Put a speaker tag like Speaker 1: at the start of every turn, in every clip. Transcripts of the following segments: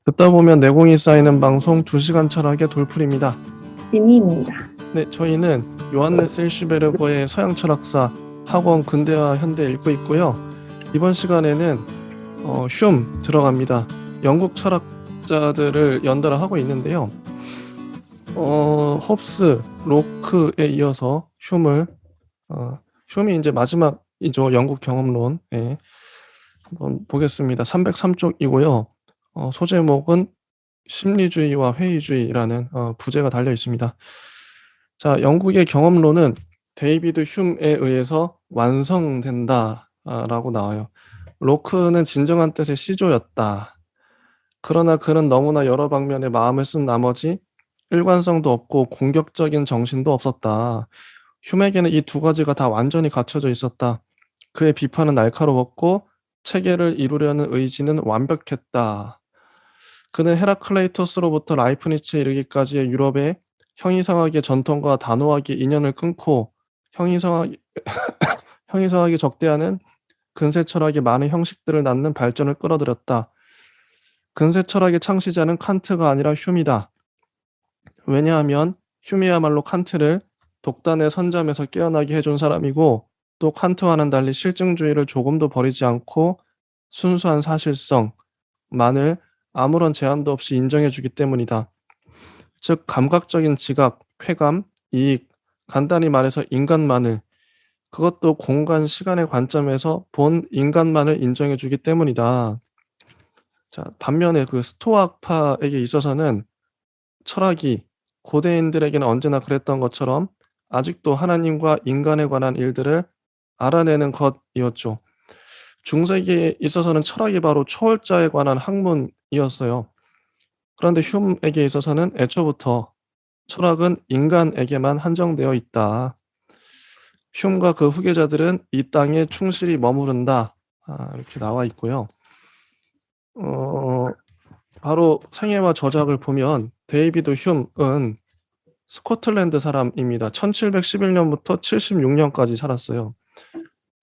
Speaker 1: 듣다 보면 내공이 쌓이는 방송 2시간 철학의 돌풀입니다.
Speaker 2: 비니입니다.
Speaker 1: 네, 저희는 요한네스 일슈베르거의 서양 철학사 학원 근대화 현대 읽고 있고요. 이번 시간에는 흉 들어갑니다. 영국 철학자들을 연달아 하고 있는데요. 홉스, 로크에 이어서 흉이 이제 마지막이죠. 영국 경험론. 한번 보겠습니다. 303쪽이고요. 소제목은 심리주의와 회의주의라는 부제가 달려 있습니다. 자, 영국의 경험론은 데이비드 흉에 의해서 완성된다라고 나와요. 로크는 진정한 뜻의 시조였다. 그러나 그는 너무나 여러 방면의 마음을 쓴 나머지 일관성도 없고 공격적인 정신도 없었다. 흉에게는 이 두 가지가 다 완전히 갖춰져 있었다. 그의 비판은 날카로웠고 체계를 이루려는 의지는 완벽했다. 그는 헤라클레이토스로부터 라이프니츠에 이르기까지의 유럽의 형이상학의 전통과 단호하게 인연을 끊고 형이상학에 적대하는 근세 철학의 많은 형식들을 낳는 발전을 끌어들였다. 근세 철학의 창시자는 칸트가 아니라 흉이다. 왜냐하면 흉이야말로 칸트를 독단의 선점에서 깨어나게 해준 사람이고, 또 칸트와는 달리 실증주의를 조금도 버리지 않고 순수한 사실성만을 아무런 제한도 없이 인정해주기 때문이다. 즉 감각적인 지각, 쾌감, 이익, 간단히 말해서 인간만을, 그것도 공간, 시간의 관점에서 본 인간만을 인정해주기 때문이다. 자, 반면에 그 스토아파에게 있어서는 철학이 고대인들에게는 언제나 그랬던 것처럼 아직도 하나님과 인간에 관한 일들을 알아내는 것이었죠. 중세기에 있어서는 철학이 바로 초월자에 관한 학문이었어요. 그런데 흉에게 있어서는 애초부터 철학은 인간에게만 한정되어 있다. 흉과 그 후계자들은 이 땅에 충실히 머무른다. 이렇게 나와 있고요. 바로 생애와 저작을 보면 데이비드 흉은 스코틀랜드 사람입니다. 1711년부터 76년까지 살았어요.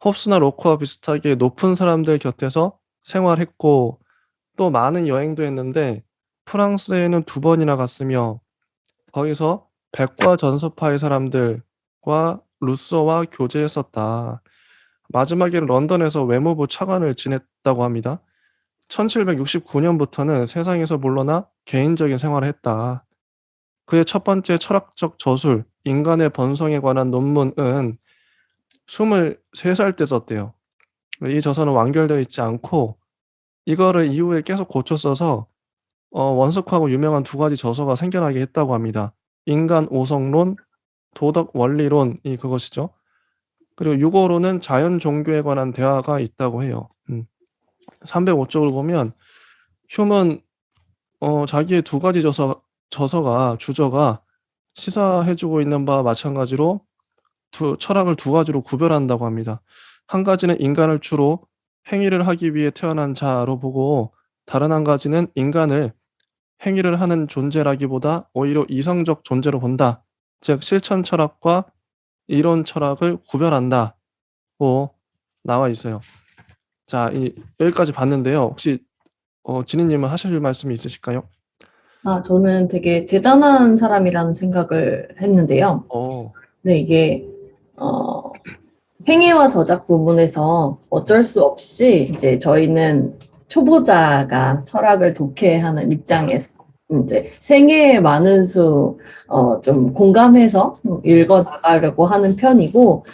Speaker 1: 홉스나 로크와 비슷하게 높은 사람들 곁에서 생활했고 또 많은 여행도 했는데 프랑스에는 2번이나 갔으며 거기서 백과전서파의 사람들과 루소와 교제했었다. 마지막에는 런던에서 외무부 차관을 지냈다고 합니다. 1769년부터는 세상에서 물러나 개인적인 생활을 했다. 그의 첫 번째 철학적 저술, 인간의 번성에 관한 논문은 23살 때 썼대요. 이 저서는 완결되어 있지 않고 이거를 이후에 계속 고쳐 써서 원숙하고 유명한 2가지 저서가 생겨나게 했다고 합니다. 인간 오성론, 도덕 원리론이 그것이죠. 그리고 6호로는 자연 종교에 관한 대화가 있다고 해요. 305쪽을 보면 휴먼 자기의 2가지 저서가 주저가 시사해주고 있는 바와 마찬가지로 철학을 2가지로 구별한다고 합니다. 한 가지는 인간을 주로 행위를 하기 위해 태어난 자로 보고, 다른 한 가지는 인간을 행위를 하는 존재라기보다 오히려 이성적 존재로 본다. 즉 실천 철학과 이론 철학을 구별한다고 나와 있어요. 자, 여기까지 봤는데요. 혹시 진희님은 하실 말씀이 있으실까요?
Speaker 2: 저는 되게 대단한 사람이라는 생각을 했는데요. 네, 이게 생애와 저작 부분에서 어쩔 수 없이 이제 저희는 초보자가 철학을 독해하는 입장에서 이제 생애에 많은 수 좀 공감해서 읽어 나가려고 하는 편이고,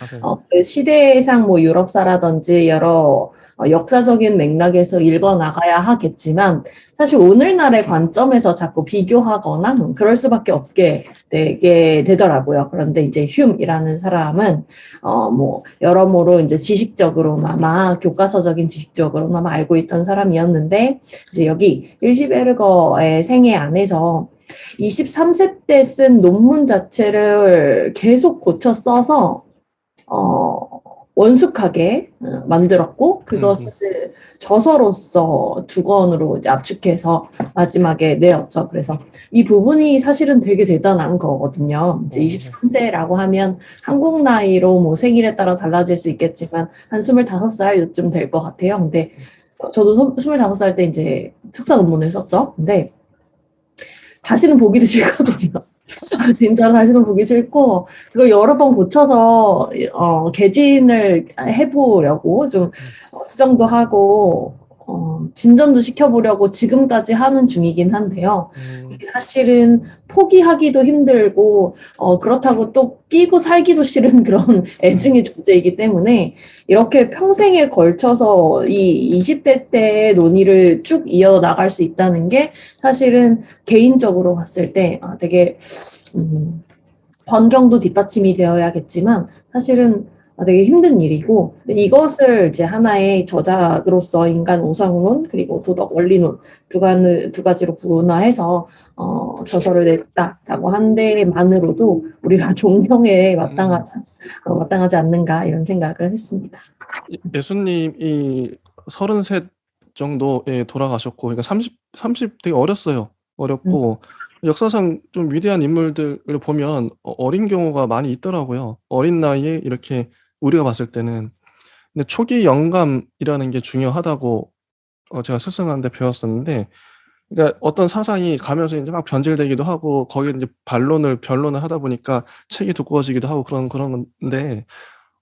Speaker 2: 그 시대상 뭐 유럽사라든지 여러 역사적인 맥락에서 읽어 나가야 하겠지만, 사실 오늘날의 관점에서 자꾸 비교하거나 그럴 수밖에 없게 되게 되더라고요. 그런데 이제 흉이라는 사람은 뭐 여러모로 이제 지식적으로나마 교과서적인 지식적으로나마 알고 있던 사람이었는데, 이제 여기 일시베르거의 생애 안에서 23세 때 쓴 논문 자체를 계속 고쳐 써서 원숙하게 만들었고, 그것을 저서로서 2권으로 이제 압축해서 마지막에 내었죠. 그래서 이 부분이 사실은 되게 대단한 거거든요. 이제 23세라고 하면 한국 나이로 뭐 생일에 따라 달라질 수 있겠지만 한 25살 요쯤 될 것 같아요. 근데 저도 25살 때 이제 석사 논문을 썼죠. 근데 다시는 보기도 싫거든요. 진짜 다시는 보기 싫고, 그거 여러 번 고쳐서, 개진을 해보려고, 좀, 수정도 하고, 진전도 시켜보려고 지금까지 하는 중이긴 한데요. 사실은 포기하기도 힘들고, 그렇다고 또 끼고 살기도 싫은 그런 애증의 존재이기 때문에, 이렇게 평생에 걸쳐서 이 20대 때의 논의를 쭉 이어나갈 수 있다는 게 사실은 개인적으로 봤을 때 되게 환경도 뒷받침이 되어야겠지만 사실은 되게 힘든 일이고 이것을 이제 하나의 저작으로서 인간 오상론 그리고 도덕 원리론 두 가지로 분화해서 저서를 냈다라고 한 데만으로도 우리가 존경에 마땅하지 않는가 이런 생각을 했습니다.
Speaker 1: 예수님이 33 정도에 돌아가셨고, 그러니까 30 되게 어렸어요. 어렸고, 역사상 좀 위대한 인물들을 보면 어린 경우가 많이 있더라고요. 어린 나이에 이렇게 우리가 봤을 때는. 근데 초기 영감이라는 게 중요하다고 제가 스승한테 배웠었는데, 그러니까 어떤 사상이 가면서 인제 막 변질되기도 하고 거기에 인제 변론을 하다 보니까 책이 두꺼워지기도 하고 그런 건데,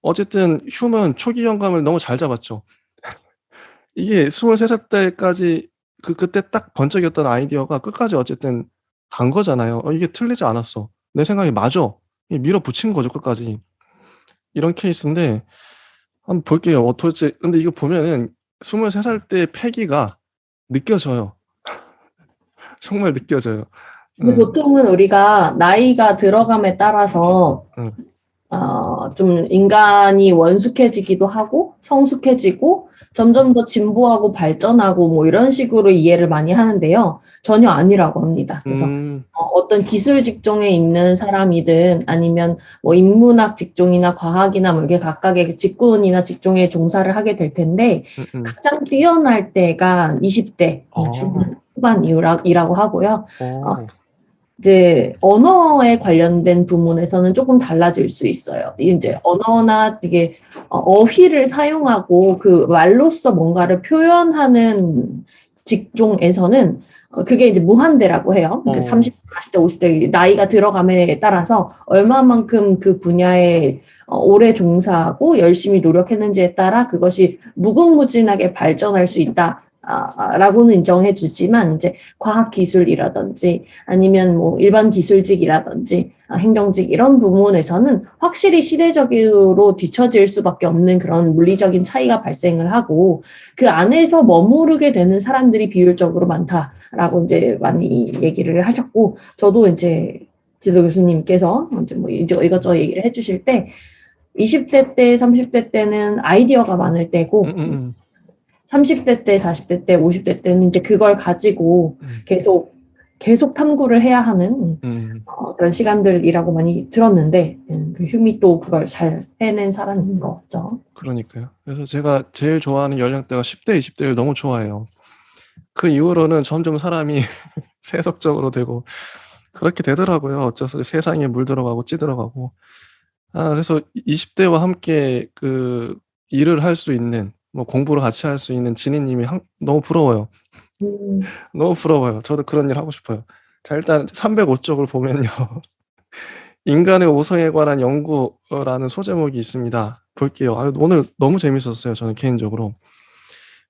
Speaker 1: 어쨌든 휴는 초기 영감을 너무 잘 잡았죠. 이게 23살 때까지 그때 딱 번쩍였던 아이디어가 끝까지 어쨌든 간 거잖아요. 이게 틀리지 않았어. 내 생각이 맞아. 이 밀어붙인 거죠 끝까지. 이런 케이스인데 한번 볼게요. 도대체 근데 이거 보면은 23살 때의 패기가 느껴져요. 정말 느껴져요.
Speaker 2: 근데
Speaker 1: 예.
Speaker 2: 보통은 우리가 나이가 들어감에 따라서
Speaker 1: 예.
Speaker 2: 좀 인간이 원숙해지기도 하고 성숙해지고 점점 더 진보하고 발전하고 뭐 이런 식으로 이해를 많이 하는데요. 전혀 아니라고 합니다. 그래서 어떤 기술 직종에 있는 사람이든 아니면 뭐 인문학 직종이나 과학이나 뭐 이게 각각의 직군이나 직종에 종사를 하게 될 텐데 가장 뛰어날 때가 20대 중후반 이라고 하고요. 이제 언어에 관련된 부분에서는 조금 달라질 수 있어요. 이제 언어나 되게 어휘를 사용하고 그 말로써 뭔가를 표현하는 직종에서는 그게 이제 무한대라고 해요. 그러니까 30대, 40대, 50대 나이가 들어감에 따라서 얼마만큼 그 분야에 오래 종사하고 열심히 노력했는지에 따라 그것이 무궁무진하게 발전할 수 있다. 라고는 인정해 주지만 이제 과학 기술이라든지 아니면 뭐 일반 기술직이라든지 행정직 이런 부분에서는 확실히 시대적으로 뒤처질 수밖에 없는 그런 물리적인 차이가 발생을 하고 그 안에서 머무르게 되는 사람들이 비율적으로 많다라고 이제 많이 얘기를 하셨고 저도 이제 지도 교수님께서 이제 뭐 이것저것 얘기를 해주실 때 20대 때, 30대 때는 아이디어가 많을 때고 30대 때, 40대 때, 50대 때는 이제 그걸 가지고 계속 탐구를 해야 하는 그런 시간들이라고 많이 들었는데 그 휴미 또 그걸 잘 해낸 사람인 것 같죠.
Speaker 1: 그러니까요. 그래서 제가 제일 좋아하는 연령대가 10 대, 20 대를 너무 좋아해요. 그 이후로는 점점 사람이 세속적으로 되고 그렇게 되더라고요. 어째서 세상에 물들어가고 찌들어가고. 그래서 20 대와 함께 그 일을 할 수 있는 뭐 공부를 같이 할 수 있는 지니 님이 너무 부러워요. 너무 부러워요. 저도 그런 일 하고 싶어요. 자, 일단 305 쪽을 보면요. 인간의 오성에 관한 연구라는 소제목이 있습니다. 볼게요. 오늘 너무 재밌었어요, 저는 개인적으로.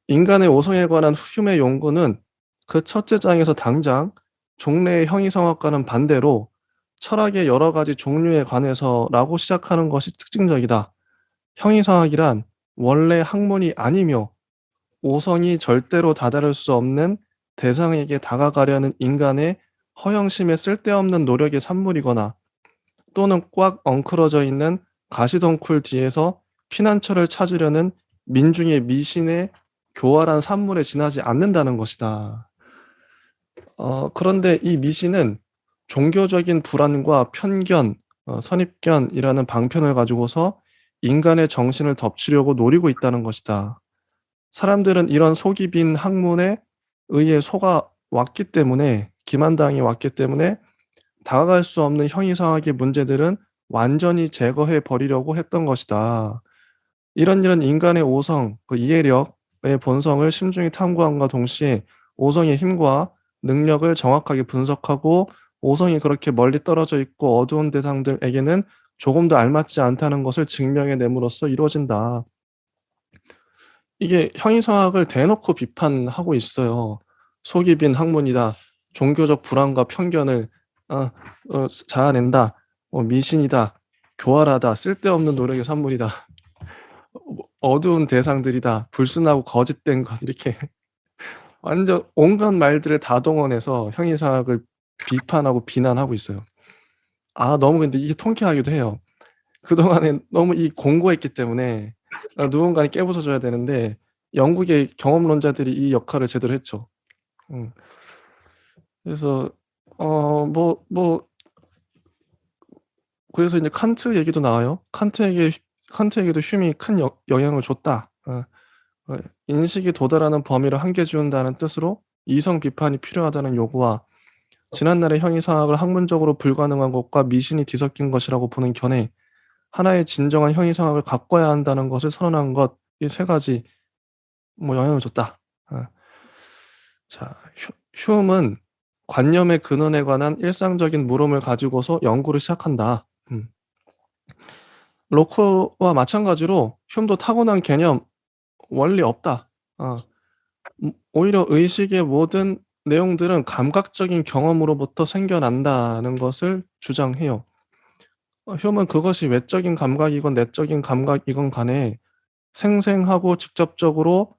Speaker 1: 인간의 오성에 관한 휴메 연구는 그 첫째 장에서 당장 종래의 형이상학과는 반대로 철학의 여러 가지 종류에 관해서라고 시작하는 것이 특징적이다. 형이상학이란 원래 학문이 아니며 오성이 절대로 다다를 수 없는 대상에게 다가가려는 인간의 허영심에 쓸데없는 노력의 산물이거나 또는 꽉 엉클어져 있는 가시덩굴 뒤에서 피난처를 찾으려는 민중의 미신의 교활한 산물에 지나지 않는다는 것이다. 그런데 이 미신은 종교적인 불안과 편견, 선입견이라는 방편을 가지고서 인간의 정신을 덮치려고 노리고 있다는 것이다. 사람들은 이런 속이 빈 학문에 의해 속아 왔기 때문에 기만당해 왔기 때문에 다가갈 수 없는 형이상학의 문제들은 완전히 제거해 버리려고 했던 것이다. 이런 인간의 오성, 그 이해력, 본성을 심중히 탐구함과 동시에 오성의 힘과 능력을 정확하게 분석하고 오성이 그렇게 멀리 떨어져 있고 어두운 대상들에게는 조금도 알맞지 않다는 것을 증명해 nem으로써 이루어진다. 이게 형이상학을 대놓고 비판하고 있어요. 속이 빈 학문이다. 종교적 불안과 편견을 자아낸다. 미신이다. 교활하다. 쓸데없는 노력의 산물이다. 어두운 대상들이다. 불순하고 거짓된 것. 이렇게 완전 온갖 말들을 다 동원해서 형이상학을 비판하고 비난하고 있어요. 너무 근데 이게 통쾌하기도 해요. 그동안에 너무 공고했기 때문에 누군가는 깨부숴줘야 되는데 영국의 경험론자들이 이 역할을 제대로 했죠. 그래서 그래서 이제 칸트 얘기도 나와요. 칸트에게도 흉이 큰 영향을 줬다. 인식이 도달하는 범위를 한계 지운다는 뜻으로 이성 비판이 필요하다는 요구와 지난날의 형이상학을 학문적으로 불가능한 것과 미신이 뒤섞인 것이라고 보는 견해, 하나의 진정한 형이상학을 가꿔야 한다는 것을 선언한 것, 이 세 가지 영향을 줬다. 자, 휴음은 관념의 근원에 관한 일상적인 물음을 가지고서 연구를 시작한다. 로크와 마찬가지로 휴음도 타고난 개념, 원리 없다. 오히려 의식의 모든 내용들은 감각적인 경험으로부터 생겨난다는 것을 주장해요. 휴음은 그것이 외적인 감각이건 내적인 감각이건 간에 생생하고 직접적으로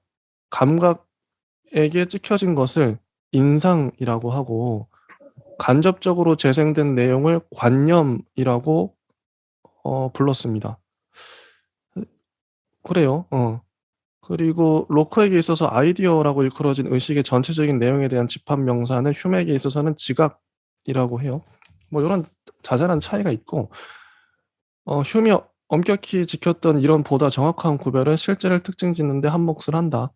Speaker 1: 감각에게 찍혀진 것을 인상이라고 하고 간접적으로 재생된 내용을 관념이라고 불렀습니다. 그래요. 그리고 로크에게 있어서 아이디어라고 일컬어진 의식의 전체적인 내용에 대한 집합 명사는 휴메에게 있어서는 지각이라고 해요. 이런 자잘한 차이가 있고 휴메이 엄격히 지켰던 이런 보다 정확한 구별은 실제를 특징 짓는 데 한몫을 한다.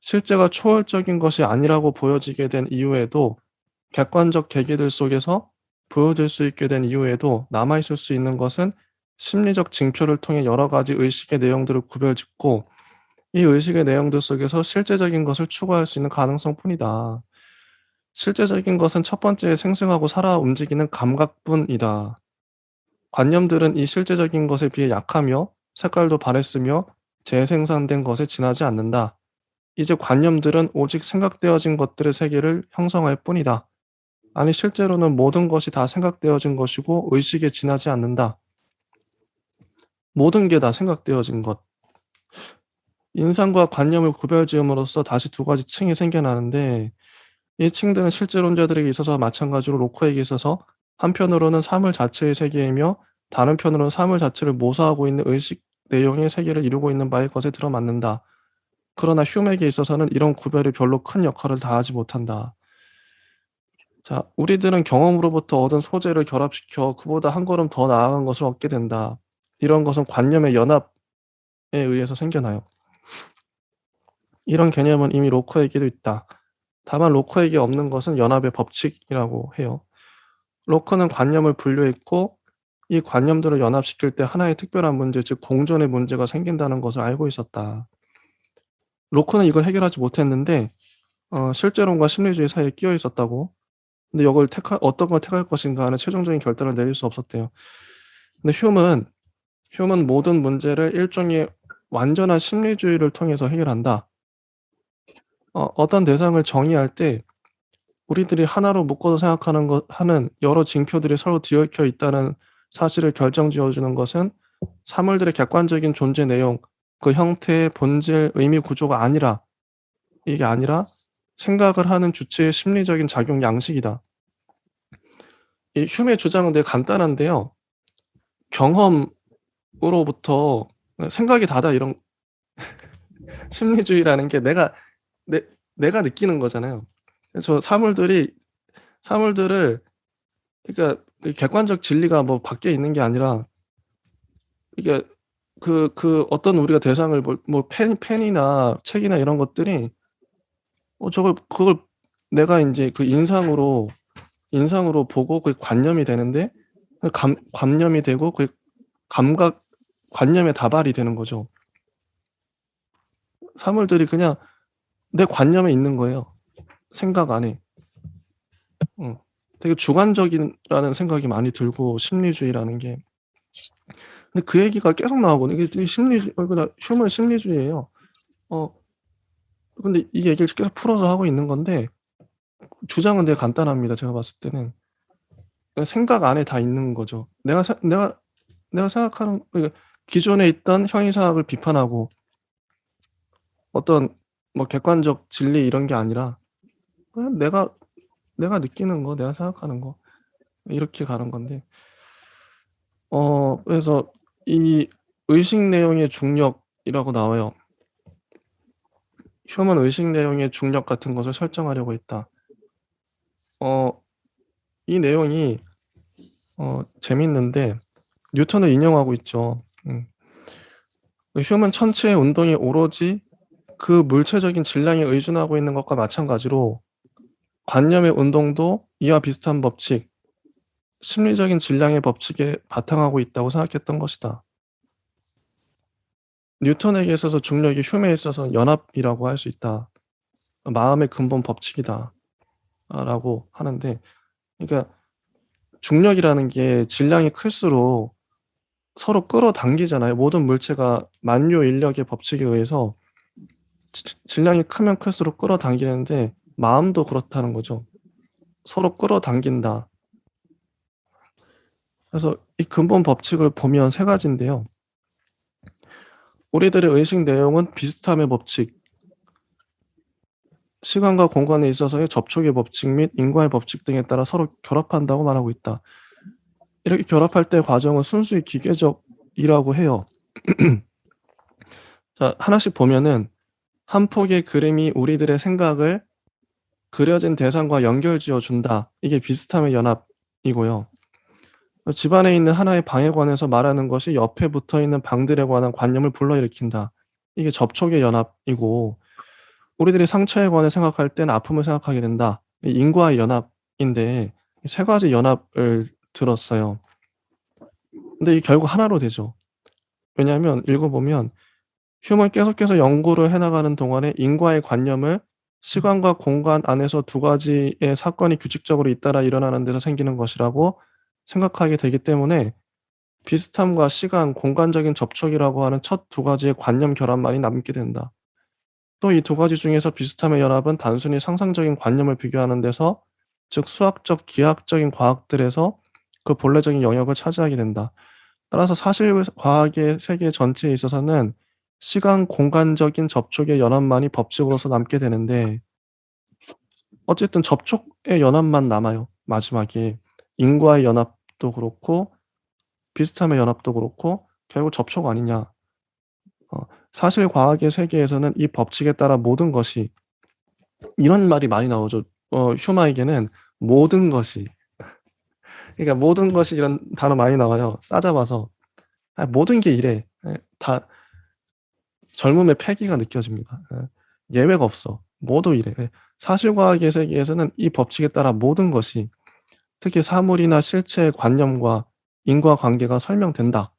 Speaker 1: 실제가 초월적인 것이 아니라고 보여지게 된 이후에도 객관적 계기들 속에서 보여질 수 있게 된 이후에도 남아있을 수 있는 것은 심리적 징표를 통해 여러 가지 의식의 내용들을 구별짓고 이 의식의 내용들 속에서 실제적인 것을 추구할 수 있는 가능성뿐이다. 실제적인 것은 첫 번째 생생하고 살아 움직이는 감각뿐이다. 관념들은 이 실제적인 것에 비해 약하며 색깔도 바랬으며 재생산된 것에 지나지 않는다. 이제 관념들은 오직 생각되어진 것들의 세계를 형성할 뿐이다. 아니 실제로는 모든 것이 다 생각되어진 것이고 의식에 지나지 않는다. 모든 게 다 생각되어진 것. 인상과 관념을 구별지음으로써 다시 두 가지 층이 생겨나는데 이 층들은 실제론자들에게 있어서 마찬가지로 로커에게 있어서 한편으로는 사물 자체의 세계이며 다른 편으로는 사물 자체를 모사하고 있는 의식 내용의 세계를 이루고 있는 바의 것에 들어맞는다. 그러나 휴메에게 있어서는 이런 구별이 별로 큰 역할을 다하지 못한다. 자, 우리들은 경험으로부터 얻은 소재를 결합시켜 그보다 한 걸음 더 나아간 것을 얻게 된다. 이런 것은 관념의 연합에 의해서 생겨나요. 이런 개념은 이미 로커에게도 있다. 다만 로커에게 없는 것은 연합의 법칙이라고 해요. 로커는 관념을 분류했고 이 관념들을 연합시킬 때 하나의 특별한 문제, 즉 공존의 문제가 생긴다는 것을 알고 있었다. 로커는 이걸 해결하지 못했는데 실제론과 심리주의 사이에 끼어 있었다고. 근데 이걸 어떤 걸 택할 것인가 하는 최종적인 결단을 내릴 수 없었대요. 근데 휴먼 모든 문제를 일종의 완전한 심리주의를 통해서 해결한다. 어떤 대상을 정의할 때 우리들이 하나로 묶어서 하는 여러 징표들이 서로 뒤얽혀 있다는 사실을 결정지어주는 것은 사물들의 객관적인 존재 내용, 그 형태의 본질, 의미 구조가 아니라 이게 아니라 생각을 하는 주체의 심리적인 작용 양식이다. 이 휴메의 주장은 되게 간단한데요. 경험으로부터 생각이 다다 이런 심리주의라는 게 내가 느끼는 거잖아요. 그래서 사물들을 그러니까 객관적 진리가 뭐 밖에 있는 게 아니라 이게 어떤 우리가 대상을 펜이나 책이나 이런 것들이 그걸 내가 인제 그 인상으로 보고 그게 관념이 되는데 관념이 되고 그 감각 관념의 다발이 되는 거죠. 사물들이 그냥 내 관념에 있는 거예요, 생각 안에. 되게 주관적이라는 생각이 많이 들고 심리주의라는 게. 근데 그 얘기가 계속 나오거든요. 이게 되게 그냥 휴먼 심리주의예요. 어 근데 이 얘기를 계속 풀어서 하고 있는 건데 주장은 되게 간단합니다, 제가 봤을 때는. 그러니까 생각 안에 다 있는 거죠. 내가 생각하는 기존에 있던 형이상학을 비판하고 어떤 뭐 객관적 진리 이런 게 아니라 그냥 내가 느끼는 거, 내가 생각하는 거 이렇게 가는 건데 그래서 이 의식 내용의 중력이라고 나와요. 휴먼 의식 내용의 중력 같은 것을 설정하려고 했다. 이 내용이 재밌는데 뉴턴을 인용하고 있죠. 휴먼 천체의 운동이 오로지 그 물체적인 질량에 의존하고 있는 것과 마찬가지로 관념의 운동도 이와 비슷한 법칙, 심리적인 질량의 법칙에 바탕하고 있다고 생각했던 것이다. 뉴턴에게 있어서 중력이 휴메에 있어서 연합이라고 할 수 있다. 마음의 근본 법칙이다. 라고 하는데 그러니까 중력이라는 게 질량이 클수록 서로 끌어당기잖아요. 모든 물체가 만유 인력의 법칙에 의해서 질량이 크면 클수록 끌어당기는데 마음도 그렇다는 거죠. 서로 끌어당긴다. 그래서 이 근본 법칙을 보면 세 가지인데요. 우리들의 의식 내용은 비슷함의 법칙, 시간과 공간에 있어서의 접촉의 법칙 및 인과의 법칙 등에 따라 서로 결합한다고 말하고 있다. 이렇게 결합할 때 과정은 순수히 기계적이라고 해요. 자, 하나씩 보면은 한 폭의 그림이 우리들의 생각을 그려진 대상과 연결지어 준다. 이게 비슷함의 연합이고요. 집안에 있는 하나의 방에 관해서 말하는 것이 옆에 붙어 있는 방들에 관한 관념을 불러일으킨다. 이게 접촉의 연합이고 우리들이 상처에 관해 생각할 땐 아픔을 생각하게 된다. 이 인과의 연합인데 세 가지 연합을 들었어요. 근데 이게 결국 하나로 되죠. 왜냐하면 읽어보면 휴먼이 계속해서 연구를 해나가는 동안에 인과의 관념을 시간과 공간 안에서 두 가지의 사건이 규칙적으로 잇따라 일어나는 데서 생기는 것이라고 생각하게 되기 때문에 비슷함과 시간, 공간적인 접촉이라고 하는 첫 두 가지의 관념 결합만이 남게 된다. 또 이 두 가지 중에서 비슷함의 연합은 단순히 상상적인 관념을 비교하는 데서 즉 수학적, 기하학적인 과학들에서 그 본래적인 영역을 차지하게 된다. 따라서 사실 과학의 세계 전체에 있어서는 시간, 공간적인 접촉의 연합만이 법칙으로서 남게 되는데 어쨌든 접촉의 연합만 남아요, 마지막에. 인과의 연합도 그렇고 비슷함의 연합도 그렇고 결국 접촉 아니냐. 사실 과학의 세계에서는 이 법칙에 따라 모든 것이 이런 말이 많이 나오죠. 휴마에게는 모든 것이 그러니까 모든 것이 이런 단어 많이 나와요, 싸잡아서. 모든 게 이래. 다 젊음의 패기가 느껴집니다. 예외가 없어. 모두 이래. 사실과학의 세계에서는 이 법칙에 따라 모든 것이 특히 사물이나 실체의 관념과 인과관계가 설명된다.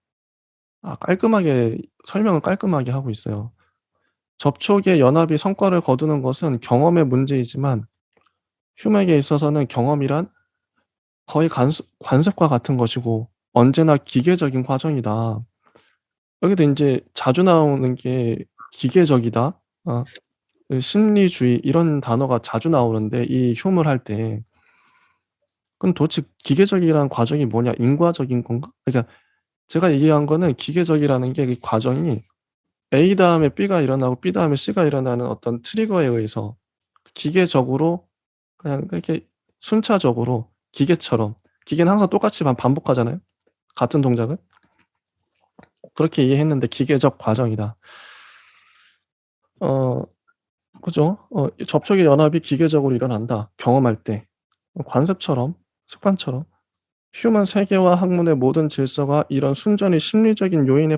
Speaker 1: 깔끔하게 설명을 깔끔하게 하고 있어요. 접촉의 연합이 성과를 거두는 것은 경험의 문제이지만 휴맥에 있어서는 경험이란 거의 관습과 같은 것이고 언제나 기계적인 과정이다. 여기도 인제 자주 나오는 게 기계적이다. 그 심리주의 이런 단어가 자주 나오는데 이 휴머를 할 때 그럼 도대체 기계적이라는 과정이 뭐냐? 인과적인 건가? 그러니까 제가 얘기한 거는 기계적이라는 게 이 과정이 A 다음에 B가 일어나고 B 다음에 C가 일어나는 어떤 트리거에 의해서 기계적으로 그냥 이렇게 순차적으로 기계처럼 기계는 항상 똑같이 반복하잖아요, 같은 동작을. 그렇게 이해했는데 기계적 과정이다. 어 그죠. 접촉의 연합이 기계적으로 일어난다, 경험할 때. 관습처럼 습관처럼. 휴먼 세계와 학문의 모든 질서가 이런 순전히 심리적인 요인에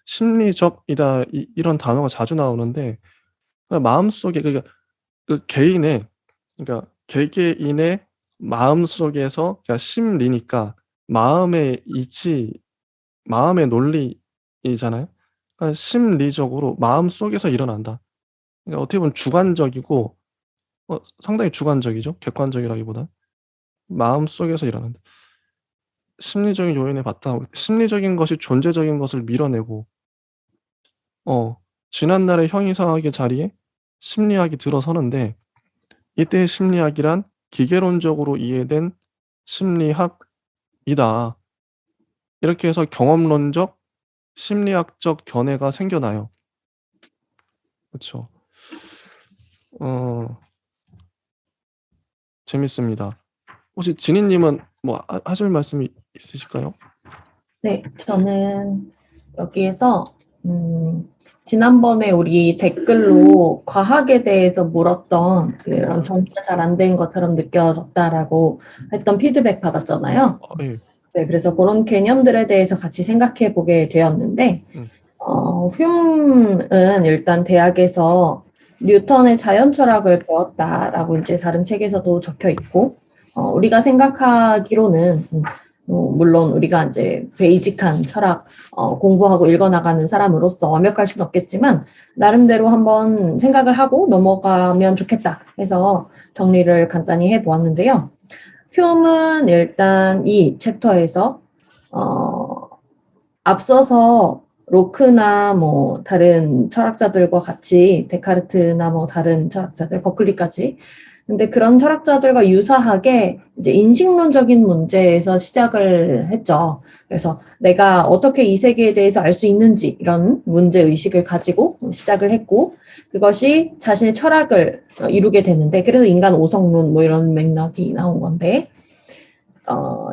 Speaker 1: 심리적이다 이런 단어가 자주 나오는데 마음속에 그 개인의 그러니까 개개인의 마음속에서 그러니까 심리니까 마음의 이치, 마음의 논리이잖아요. 그러니까 심리적으로 마음속에서 일어난다. 그러니까 어떻게 보면 주관적이고 상당히 주관적이죠. 객관적이라기보단. 마음속에서 일어나는 심리적인 요인의 바탕, 심리적인 것이 존재적인 것을 밀어내고 지난날의 형이상학의 자리에 심리학이 들어서는데, 이때의 심리학이란 기계론적으로 이해된 심리학이다. 이렇게 해서 경험론적 심리학적 견해가 생겨나요. 그쵸. 어 재밌습니다. 혹시 진희 님은 뭐 하실 말씀이 있으실까요?
Speaker 2: 네, 저는 여기에서 지난번에 우리 댓글로 과학에 대해서 물었던 그런 정리가 잘 안 된 것처럼 느껴졌다라고 했던 피드백 받았잖아요.
Speaker 1: 예.
Speaker 2: 네, 그래서 그런 개념들에 대해서 같이 생각해 보게 되었는데, 휴음은 일단 대학에서 뉴턴의 자연 철학을 배웠다라고 이제 다른 책에서도 적혀 있고, 우리가 생각하기로는 물론 우리가 이제 베이직한 철학 공부하고 읽어나가는 사람으로서 완벽할 수는 없겠지만 나름대로 한번 생각을 하고 넘어가면 좋겠다 해서 정리를 간단히 해보았는데요. 휴음은 일단 이 챕터에서 앞서서 로크나 뭐 다른 철학자들과 같이 데카르트나 뭐 다른 철학자들, 버클리까지. 근데 그런 철학자들과 유사하게 이제 인식론적인 문제에서 시작을 했죠. 그래서 내가 어떻게 이 세계에 대해서 알 수 있는지 이런 문제 의식을 가지고 시작을 했고, 그것이 자신의 철학을 이루게 되는데, 그래서 인간 오성론 뭐 이런 맥락이 나온 건데,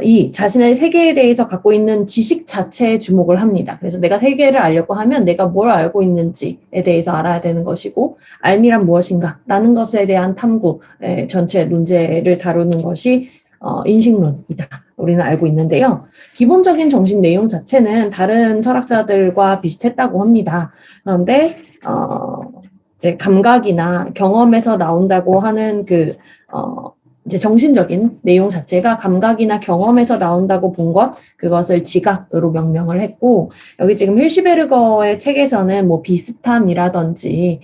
Speaker 2: 이 자신의 세계에 대해서 갖고 있는 지식 자체에 주목을 합니다. 그래서 내가 세계를 알려고 하면 내가 뭘 알고 있는지에 대해서 알아야 되는 것이고, 알미란 무엇인가 라는 것에 대한 탐구, 전체 논제를 다루는 것이 인식론이다. 우리는 알고 있는데요. 기본적인 정신 내용 자체는 다른 철학자들과 비슷했다고 합니다. 그런데 이제 감각이나 경험에서 나온다고 하는 이제 정신적인 내용 자체가 감각이나 경험에서 나온다고 본 것, 그것을 지각으로 명명을 했고, 여기 지금 힐시베르거의 책에서는 뭐 비슷함이라든지,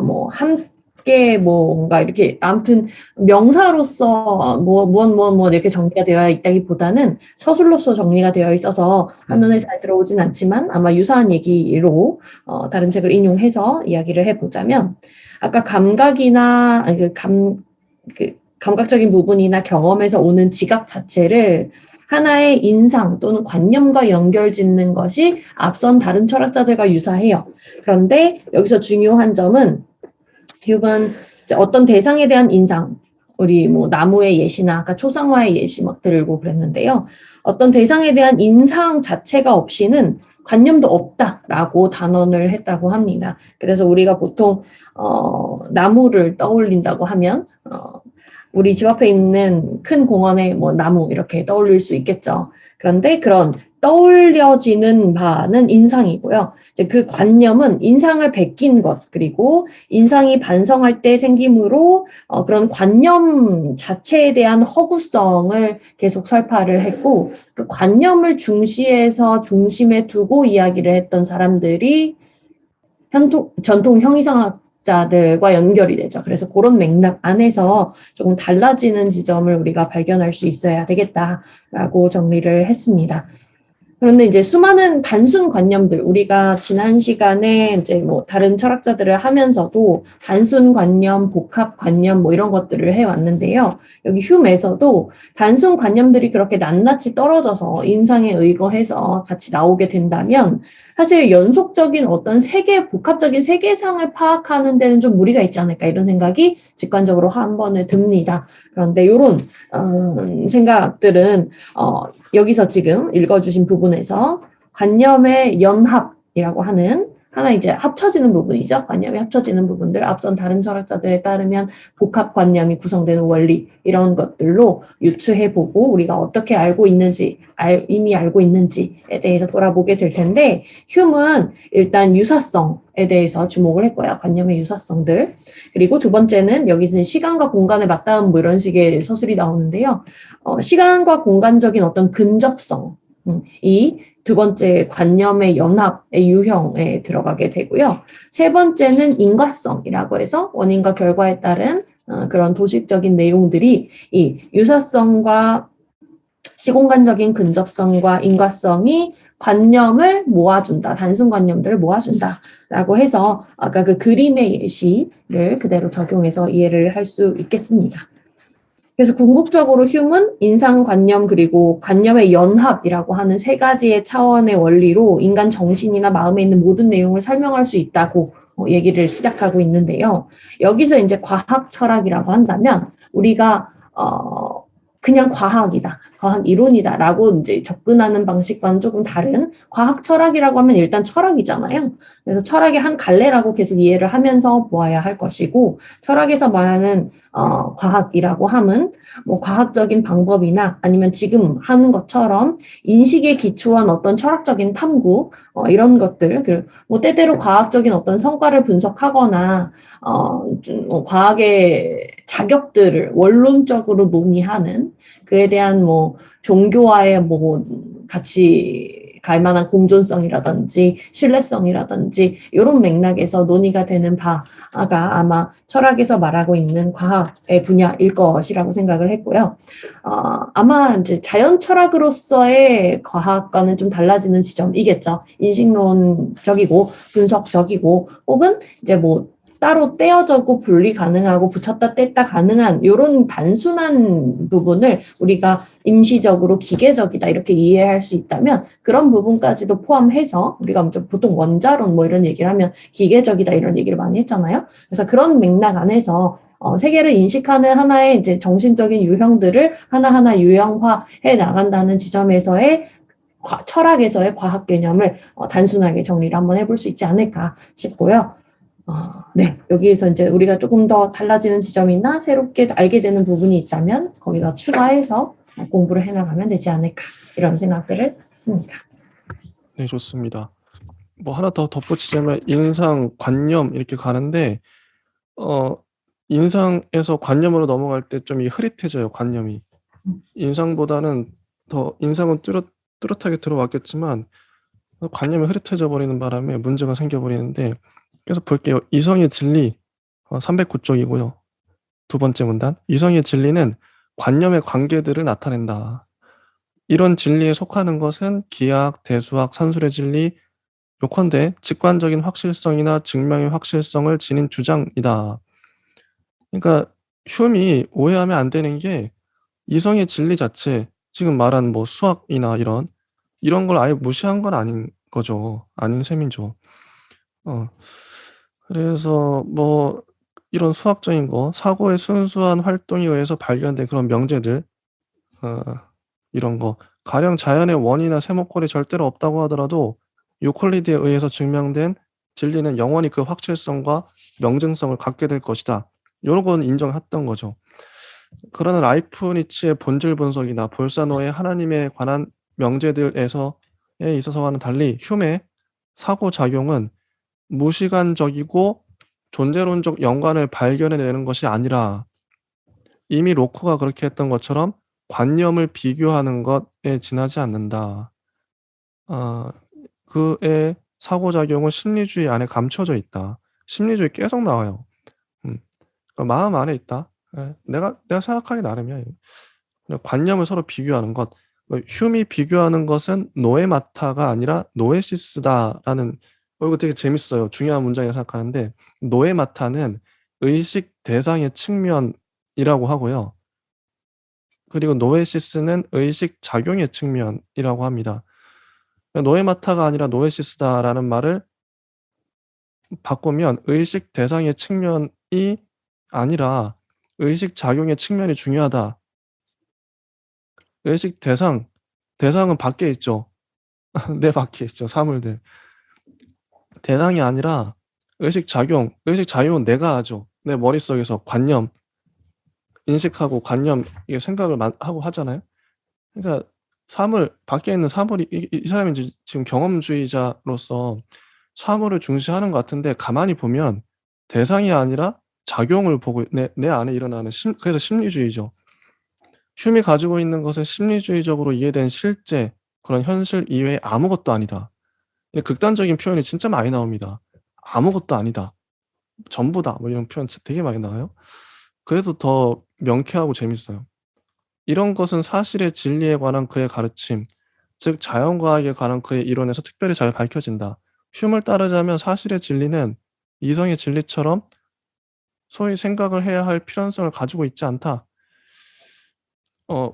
Speaker 2: 뭐 함께 뭔가 이렇게 아무튼 명사로서 무엇 이렇게 정리가 되어 있다기보다는 서술로서 정리가 되어 있어서 한눈에 잘 들어오진 않지만 아마 유사한 얘기로 다른 책을 인용해서 이야기를 해보자면, 아까 감각이나 감각적인 부분이나 경험에서 오는 지각 자체를 하나의 인상 또는 관념과 연결짓는 것이 앞선 다른 철학자들과 유사해요. 그런데 여기서 중요한 점은 휴은 어떤 대상에 대한 인상, 우리 뭐 나무의 예시나 아까 초상화의 예시 막 들고 그랬는데요. 어떤 대상에 대한 인상 자체가 없이는 관념도 없다라고 단언을 했다고 합니다. 그래서 우리가 보통 나무를 떠올린다고 하면 우리 집 앞에 있는 큰 공원에 뭐 나무 이렇게 떠올릴 수 있겠죠. 그런데 그런 떠올려지는 바는 인상이고요. 이제 그 관념은 인상을 베낀 것, 그리고 인상이 반성할 때 생김으로 그런 관념 자체에 대한 허구성을 계속 설파를 했고, 그 관념을 중심에 두고 이야기를 했던 사람들이 전통 형이상학자들과 연결이 되죠. 그래서 그런 맥락 안에서 조금 달라지는 지점을 우리가 발견할 수 있어야 되겠다라고 정리를 했습니다. 그런데 이제 수많은 단순 관념들, 우리가 지난 시간에 이제 뭐 다른 철학자들을 하면서도 단순 관념, 복합 관념 뭐 이런 것들을 해왔는데요. 여기 휴메에서도 단순 관념들이 그렇게 낱낱이 떨어져서 인상에 의거해서 같이 나오게 된다면 사실 연속적인 어떤 복합적인 세계상을 파악하는 데는 좀 무리가 있지 않을까 이런 생각이 직관적으로 한 번에 듭니다. 그런데 이런 생각들은 여기서 지금 읽어주신 부분에서 관념의 연합이라고 하는 하나 이제 합쳐지는 부분이죠. 관념이 합쳐지는 부분들, 앞선 다른 철학자들에 따르면 복합관념이 구성되는 원리 이런 것들로 유추해보고 우리가 어떻게 알고 있는지, 이미 알고 있는지에 대해서 돌아보게 될 텐데, 휴은 일단 유사성에 대해서 주목을 했고요. 관념의 유사성들. 그리고 두 번째는 여기는 시간과 공간의 맞닿음 뭐 이런 식의 서술이 나오는데요. 시간과 공간적인 어떤 근접성, 이 두 번째 관념의 연합의 유형에 들어가게 되고요. 세 번째는 인과성이라고 해서 원인과 결과에 따른 그런 도식적인 내용들이 이 유사성과 시공간적인 근접성과 인과성이 관념을 모아준다. 단순 관념들을 모아준다라고 해서 아까 그 그림의 예시를 그대로 적용해서 이해를 할 수 있겠습니다. 그래서 궁극적으로 휴은 인상관념 그리고 관념의 연합이라고 하는 세 가지의 차원의 원리로 인간 정신이나 마음에 있는 모든 내용을 설명할 수 있다고 얘기를 시작하고 있는데요. 여기서 이제 과학 철학이라고 한다면 우리가 그냥 과학이다, 과학 이론이다라고 이제 접근하는 방식과는 조금 다른 과학 철학이라고 하면 일단 철학이잖아요. 그래서 철학의 한 갈래라고 계속 이해를 하면서 보아야 할 것이고 철학에서 말하는 과학이라고 함은 뭐 과학적인 방법이나 아니면 지금 하는 것처럼 인식에 기초한 어떤 철학적인 탐구 이런 것들 그리고 뭐 때때로 과학적인 어떤 성과를 분석하거나 과학의 자격들을 원론적으로 논의하는 그에 대한 뭐 종교와의 뭐 같이 갈 만한 공존성이라든지 신뢰성이라든지 이런 맥락에서 논의가 되는 바가 아마 철학에서 말하고 있는 과학의 분야일 것이라고 생각을 했고요. 아마 이제 자연 철학으로서의 과학과는 좀 달라지는 지점이겠죠. 인식론적이고 분석적이고 혹은 이제 뭐 따로 떼어져고 분리 가능하고 붙였다 뗐다 가능한 이런 단순한 부분을 우리가 임시적으로 기계적이다 이렇게 이해할 수 있다면 그런 부분까지도 포함해서 우리가 보통 원자론 뭐 이런 얘기를 하면 기계적이다 이런 얘기를 많이 했잖아요. 그래서 그런 맥락 안에서 세계를 인식하는 하나의 이제 정신적인 유형들을 하나하나 유형화해 나간다는 지점에서의 철학에서의 과학 개념을 단순하게 정리를 한번 해볼 수 있지 않을까 싶고요. 네, 여기에서 이제 우리가 조금 더 달라지는 지점이나 새롭게 알게 되는 부분이 있다면 거기다 추가해서 공부를 해나가면 되지 않을까 이런 생각들을 했습니다.
Speaker 1: 네, 좋습니다. 뭐 하나 더 덧붙이자면 인상관념 이렇게 가는데 인상에서 관념으로 넘어갈 때 좀 흐릿해져요, 관념이. 인상보다는 더 인상은 뚜렷하게 들어왔겠지만 관념이 흐릿해져 버리는 바람에 문제가 생겨 버리는데 계속 볼게요. 이성의 진리 309쪽이고요. 두 번째 문단. 이성의 진리는 관념의 관계들을 나타낸다. 이런 진리에 속하는 것은 기하학, 대수학, 산술의 진리, 요컨대 직관적인 확실성이나 증명의 확실성을 지닌 주장이다. 그러니까 휴음이 오해하면 안 되는 게 이성의 진리 자체, 지금 말한 뭐 수학이나 이런 걸 아예 무시한 건 아닌 거죠. 아닌 셈이죠. 그래서 뭐 이런 수학적인 거, 사고의 순수한 활동에 의해서 발견된 그런 명제들, 이런 거, 가령 자연의 원이나 세모꼴이 절대로 없다고 하더라도 유클리드에 의해서 증명된 진리는 영원히 그 확실성과 명증성을 갖게 될 것이다. 요런 건 인정했던 거죠. 그러나 라이프니츠의 본질 분석이나 볼사노의 하나님에 관한 명제들에서에 있어서와는 달리 휴메의 사고작용은 무시간적이고 존재론적 연관을 발견해내는 것이 아니라 이미 로커가 그렇게 했던 것처럼 관념을 비교하는 것에 지나지 않는다. 그의 사고작용은 심리주의 안에 감춰져 있다. 심리주의 계속 나와요. 그러니까 마음 안에 있다. 예, 내가 생각하기 나름이야. 그냥 관념을 서로 비교하는 것. 휴미 비교하는 것은 노에마타가 아니라 노에시스다라는 이거 되게 재밌어요. 중요한 문장이라고 생각하는데 노에마타는 의식 대상의 측면이라고 하고요. 그리고 노에시스는 의식 작용의 측면이라고 합니다. 노에마타가 아니라 노에시스다라는 말을 바꾸면 의식 대상의 측면이 아니라 의식 작용의 측면이 중요하다. 의식 대상은 밖에 있죠. 내 밖에 있죠, 사물들. 대상이 아니라 의식 작용은 내가 하죠. 내 머릿속에서 관념, 인식하고 관념 이게 생각을 하고 하잖아요. 그러니까 밖에 있는 사물이 이 사람이 이제 지금 경험주의자로서 사물을 중시하는 것 같은데 가만히 보면 대상이 아니라 작용을 보고 내 안에 일어나는 그래서 심리주의죠. 흉이 가지고 있는 것은 심리주의적으로 이해된 실제 그런 현실 이외에 아무것도 아니다. 이 극단적인 표현이 진짜 많이 나옵니다. 아무것도 아니다. 전부다. 뭐 이런 표현 되게 많이 나와요. 그래서 더 명쾌하고 재밌어요. 이런 것은 사실의 진리에 관한 그의 가르침, 즉 자연과학에 관한 그의 이론에서 특별히 잘 밝혀진다. 흉을 따르자면 사실의 진리는 이성의 진리처럼 소위 생각을 해야 할 필연성을 가지고 있지 않다. 어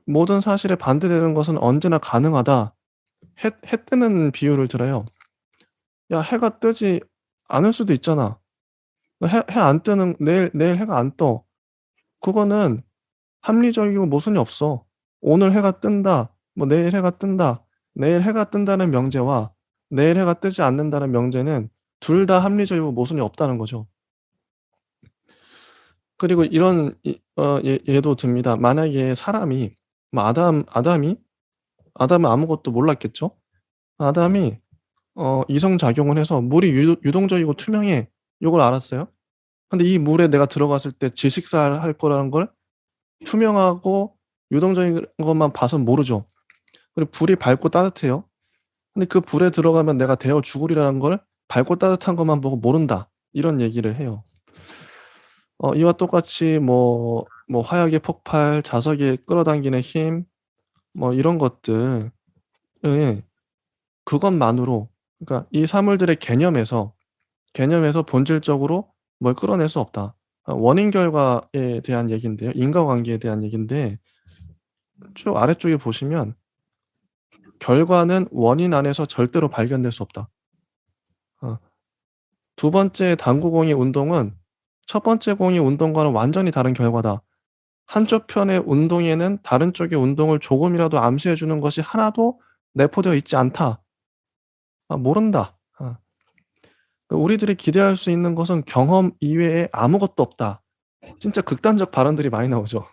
Speaker 1: 모든 사실에 반대되는 것은 언제나 가능하다. 해 뜨는 비유를 들어요. "야 해가 뜨지 않을 수도 있잖아. 해 안 뜨는 내일 해가 안 떠. 그거는 합리적이고 모순이 없어. 오늘 해가 뜬다. 뭐 내일 해가 뜬다. 내일 해가 뜬다는 명제와 내일 해가 뜨지 않는다는 명제는 둘 다 합리적이고 모순이 없다는 거죠. 그리고 이런 예도 듭니다. 만약에 사람이 뭐 아담은 아무것도 몰랐겠죠. 아담이 이성 작용을 해서 물이 유동적이고 투명해. 요걸 알았어요. 근데 이 물에 내가 들어갔을 때 질식사할 거라는 걸 투명하고 유동적인 것만 봐선 모르죠. 그리고 불이 밝고 따뜻해요. 근데 그 불에 들어가면 내가 데워 죽으리라는 걸 밝고 따뜻한 것만 보고 모른다. 이런 얘기를 해요. 이와 똑같이 화약의 폭발, 자석이 끌어당기는 힘 뭐 이런 것들을 그것만으로 그러니까 이 사물들의 개념에서 본질적으로 뭘 끌어낼 수 없다. 원인 결과에 대한 얘기인데요. 인과관계에 대한 얘기인데 쭉 아래쪽에 보시면 결과는 원인 안에서 절대로 발견될 수 없다. 어 두 번째 당구 공의 운동은 첫 번째 공의 운동과는 완전히 다른 결과다. 한쪽 편의 운동에는 다른 쪽의 운동을 조금이라도 암시해 주는 것이 하나도 내포되어 있지 않다. 모른다. 우리들이 기대할 수 있는 것은 경험 이외에 아무것도 없다. 진짜 극단적 발언들이 많이 나오죠.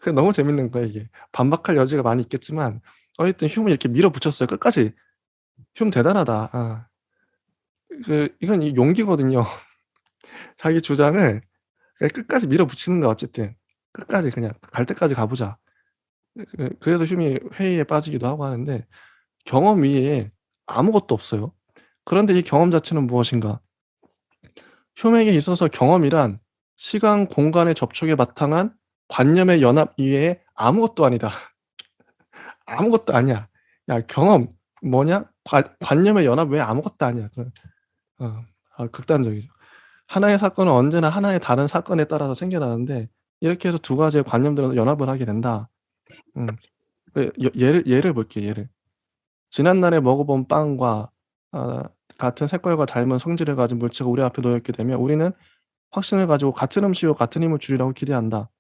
Speaker 1: 그게 너무 재밌는 거야 이게. 반박할 여지가 많이 있겠지만 어쨌든 흉을 이렇게 밀어붙였어요 끝까지. '흉 대단하다.' 이건 용기거든요. 자기 주장을 그냥 끝까지 밀어붙이는 거야 어쨌든. 끝까지 그냥 '갈 때까지 가 보자.' 그래서 흉이 회의에 빠지기도 하고 하는데 경험 위에 아무것도 없어요. 그런데 이 경험 자체는 무엇인가? 흉에게 있어서 경험이란 시간, 공간의 접촉에 바탕한 관념의 연합 이외에 아무것도 아니다. 아무것도 아니야. 야 경험 뭐냐? 관념의 연합 외에 아무것도 아니야. 어 극단적이죠. 하나의 사건은 언제나 하나의 다른 사건에 따라서 생겨나는데 이렇게 해서 두 가지의 관념들은 연합을 하게 된다. 음. 예를 볼게요, 예를. 지난날에 먹어본 빵과 아 같은 색깔과 닮은 성질을 가진 물체가 우리 앞에 놓여 있게 되면 우리는 확신을 가지고 같은 음식과 같은 힘을 주리라고 기대한다.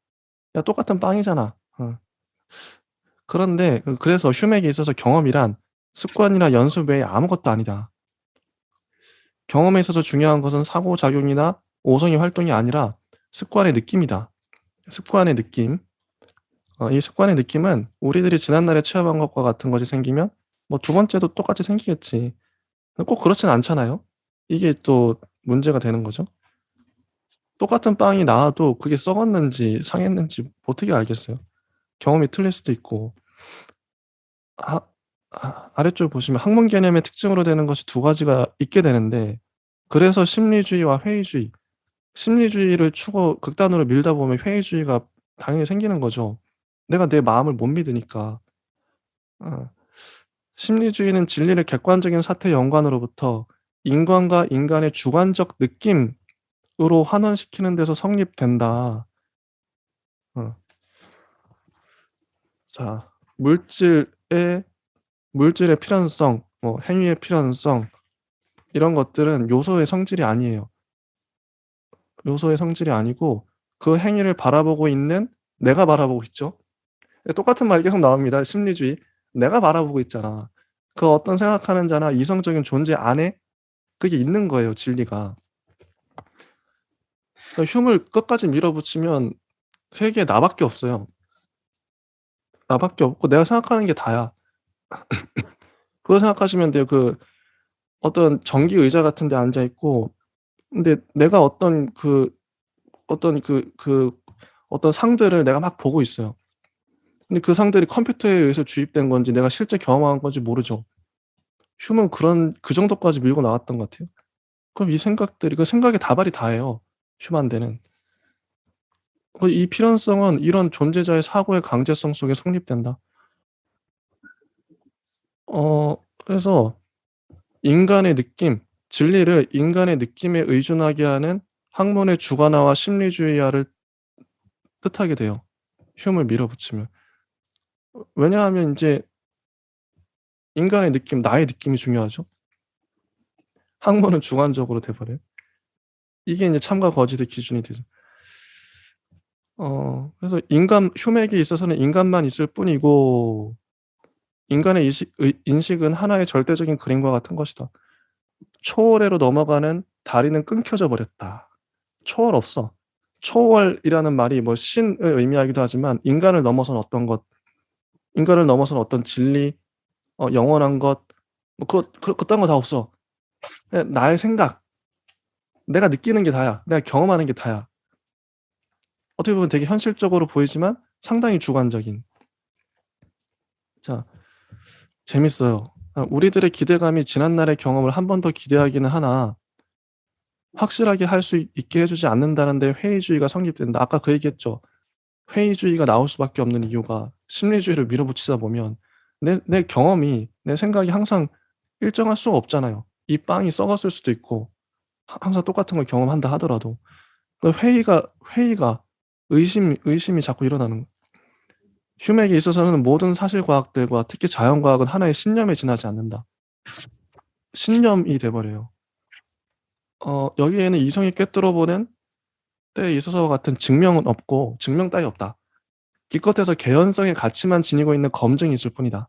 Speaker 1: 야 똑같은 빵이잖아. 그런데 그래서 흉에게 있어서 경험이란 습관이나 연습 외에 아무것도 아니다. 경험에 있어서 중요한 것은 상호작용이나 오성의 활동이 아니라 습관의 느낌이다. 습관의 느낌. 이 습관의 느낌은 우리들이 지난날에 체험한 것과 같은 것이 생기면 뭐 두 번째도 똑같이 생기겠지. 꼭 그렇진 않잖아요. 이게 또 문제가 되는 거죠. 똑같은 빵이 나와도 그게 썩었는지 상했는지 어떻게 알겠어요. 경험이 틀릴 수도 있고. 아 아래쪽 보시면 학문 개념의 특징으로 되는 것이 두 가지가 있게 되는데 그래서 심리주의와 회의주의, 심리주의를 극단으로 밀다 보면 회의주의가 당연히 생기는 거죠. 내가 내 마음을 못 믿으니까. 어. 심리주의는 진리를 객관적인 사태 연관으로부터 인간과 인간의 주관적 느낌으로 환원시키는 데서 성립된다. 어. 자 물질의 필연성, 행위의 필연성 이런 것들은 요소의 성질이 아니에요. 요소의 성질이 아니고 그 행위를 바라보고 있는 내가 바라보고 있죠. 똑같은 말이 계속 나옵니다. 심리주의. 내가 바라보고 있잖아. 그 어떤 생각하는 자나 이성적인 존재 안에 그게 있는 거예요, 진리가. 그러니까 흉을 끝까지 밀어붙이면 세계에 나밖에 없어요. 나밖에 없고 내가 생각하는 게 다야. 그거 생각하시면 돼요. 어떤 전기 의자 같은 데 앉아 있고 근데 내가 어떤 상들을 내가 막 보고 있어요. 근데 그 상들이 컴퓨터에 의해서 주입된 건지 내가 실제 경험한 건지 모르죠. 흉은 그 정도까지 밀고 나갔던 것 같아요. 그럼 이 생각들이 그 생각의 다발이 다예요, 휴만대는. 이 필연성은 이런 존재자의 사고의 강제성 속에 성립된다. 그래서 인간의 느낌, 진리를 인간의 느낌에 의존하게 하는 학문의 주관화와 심리주의화를 뜻하게 돼요, 휴을 밀어붙이면. 왜냐하면 인제 인간의 느낌, 나의 느낌이 중요하죠. 학문은 주관적으로 돼 버려요. 이게 인제 참과 거짓의 기준이 되죠. 그래서 휴맥에 있어서는 인간만 있을 뿐이고 인간의 인식은 하나의 절대적인 그림과 같은 것이다. 초월해로 넘어가는 다리는 끊겨져 버렸다. 초월 없어. 초월이라는 말이 뭐 신을 의미하기도 하지만 인간을 넘어선 어떤 것, 인간을 넘어선 어떤 진리, 영원한 것, 뭐 그딴 거 다 없어. 그냥 나의 생각, 내가 느끼는 게 다야. 내가 경험하는 게 다야. 어떻게 보면 되게 현실적으로 보이지만 상당히 주관적인. 자, 재밌어요. 우리들의 기대감이 지난날의 경험을 한 번 더 기대하기는 하나 확실하게 할 수 있게 해 주지 않는다는 데 회의주의가 성립된다. 아까 그 얘기했죠. 회의주의가 나올 수밖에 없는 이유가 심리주의를 밀어붙이다 보면 내 경험이 내 생각이 항상 일정할 수가 없잖아요. 이 빵이 썩었을 수도 있고 항상 똑같은 걸 경험한다 하더라도. 그 회의가 의심이 자꾸 일어나는 거예요. 휴맥에 있어서는 모든 사실 과학들과 특히 자연 과학은 하나의 신념에 지나지 않는다. 신념이 돼 버려요. 여기에는 이성이 꿰뚫어 보는 때에 있어서와 같은 증명은 없고 증명 따위 없다. 기껏해서 개연성의 가치만 지니고 있는 검증이 있을 뿐이다.